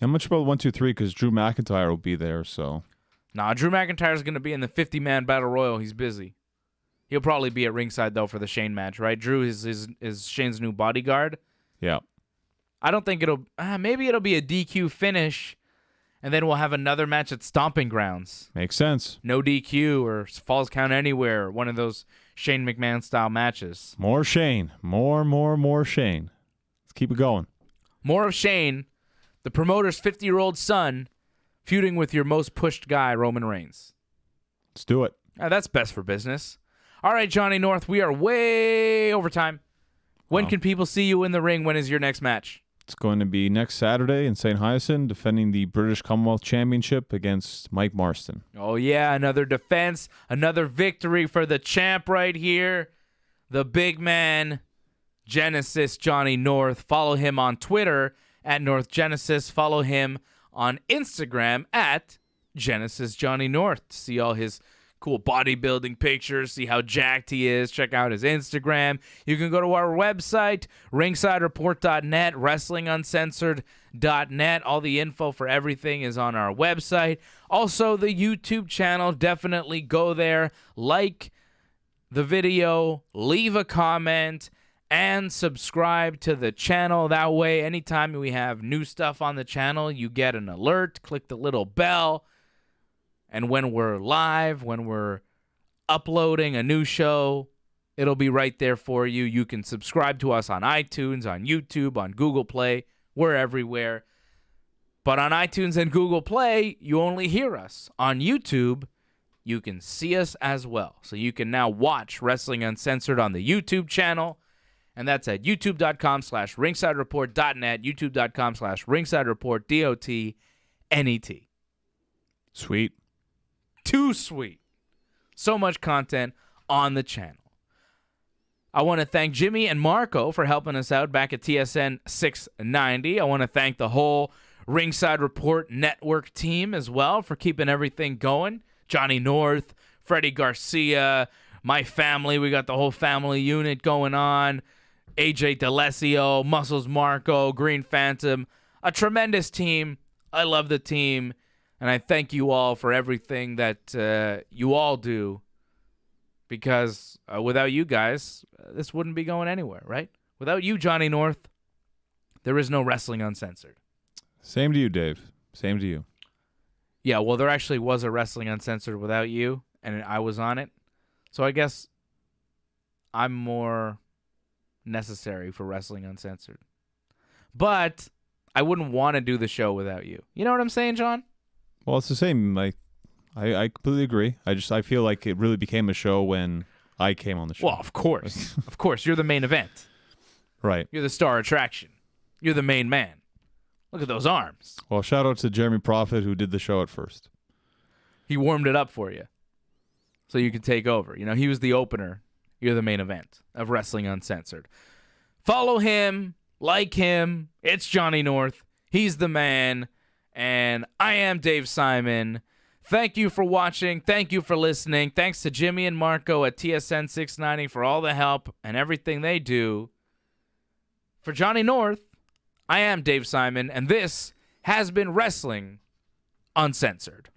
How much about 1, 2, 3? Because Drew McIntyre will be there, so. Nah, Drew McIntyre's going to be in the 50-man battle royal. He's busy. He'll probably be at ringside, though, for the Shane match, right? Drew is Shane's new bodyguard. Yeah. I don't think it'll... maybe it'll be a DQ finish, and then we'll have another match at Stomping Grounds. Makes sense. No DQ or Falls Count Anywhere, one of those Shane McMahon-style matches. More Shane. More Shane. Let's keep it going. More of Shane, the promoter's 50-year-old son, feuding with your most pushed guy, Roman Reigns. Let's do it. That's best for business. All right, Johnny North, we are way over time. When can people see you in the ring? When is your next match? It's going to be next Saturday in St. Hyacinth, defending the British Commonwealth Championship against Mike Marston. Oh, yeah, another defense, another victory for the champ right here. The big man, Genesis Johnny North. Follow him on Twitter at North Genesis. Follow him on Instagram at Genesis Johnny North to see all his cool bodybuilding pictures, see how jacked he is. Check out his Instagram. You can go to our website, ringsidereport.net, wrestlinguncensored.net. All the info for everything is on our website. Also, the YouTube channel, definitely go there, like the video, leave a comment, and subscribe to the channel. That way, anytime we have new stuff on the channel, you get an alert. Click the little bell. And when we're live, when we're uploading a new show, it'll be right there for you. You can subscribe to us on iTunes, on YouTube, on Google Play. We're everywhere. But on iTunes and Google Play, you only hear us. On YouTube, you can see us as well. So you can now watch Wrestling Uncensored on the YouTube channel. And that's at youtube.com/ringsidereport.net, youtube.com/ringsidereport.net. Sweet. Too sweet. So much content on the channel. I want to thank Jimmy and Marco for helping us out back at TSN 690. I want to thank the whole Ringside Report Network team as well for keeping everything going. Johnny North, Freddie Garcia, my family. We got the whole family unit going on. AJ D'Alessio, Muscles Marco, Green Phantom. A tremendous team. I love the team. And I thank you all for everything that you all do, because without you guys, this wouldn't be going anywhere, right? Without you, Johnny North, there is no Wrestling Uncensored. Same to you, Dave. Same to you. Yeah, well, there actually was a Wrestling Uncensored without you, and I was on it. So I guess I'm more necessary for Wrestling Uncensored. But I wouldn't want to do the show without you. You know what I'm saying, John? Well, it's the same. Like, I completely agree. I feel like it really became a show when I came on the show. Well, of course. Of course. You're the main event. Right. You're the star attraction. You're the main man. Look at those arms. Well, shout out to Jeremy Prophet, who did the show at first. He warmed it up for you so you could take over. You know, he was the opener. You're the main event of Wrestling Uncensored. Follow him. Like him. It's Johnny North. He's the man. And I am Dave Simon. Thank you for watching. Thank you for listening. Thanks to Jimmy and Marco at TSN 690 for all the help and everything they do. For Johnny North, I am Dave Simon, and this has been Wrestling Uncensored.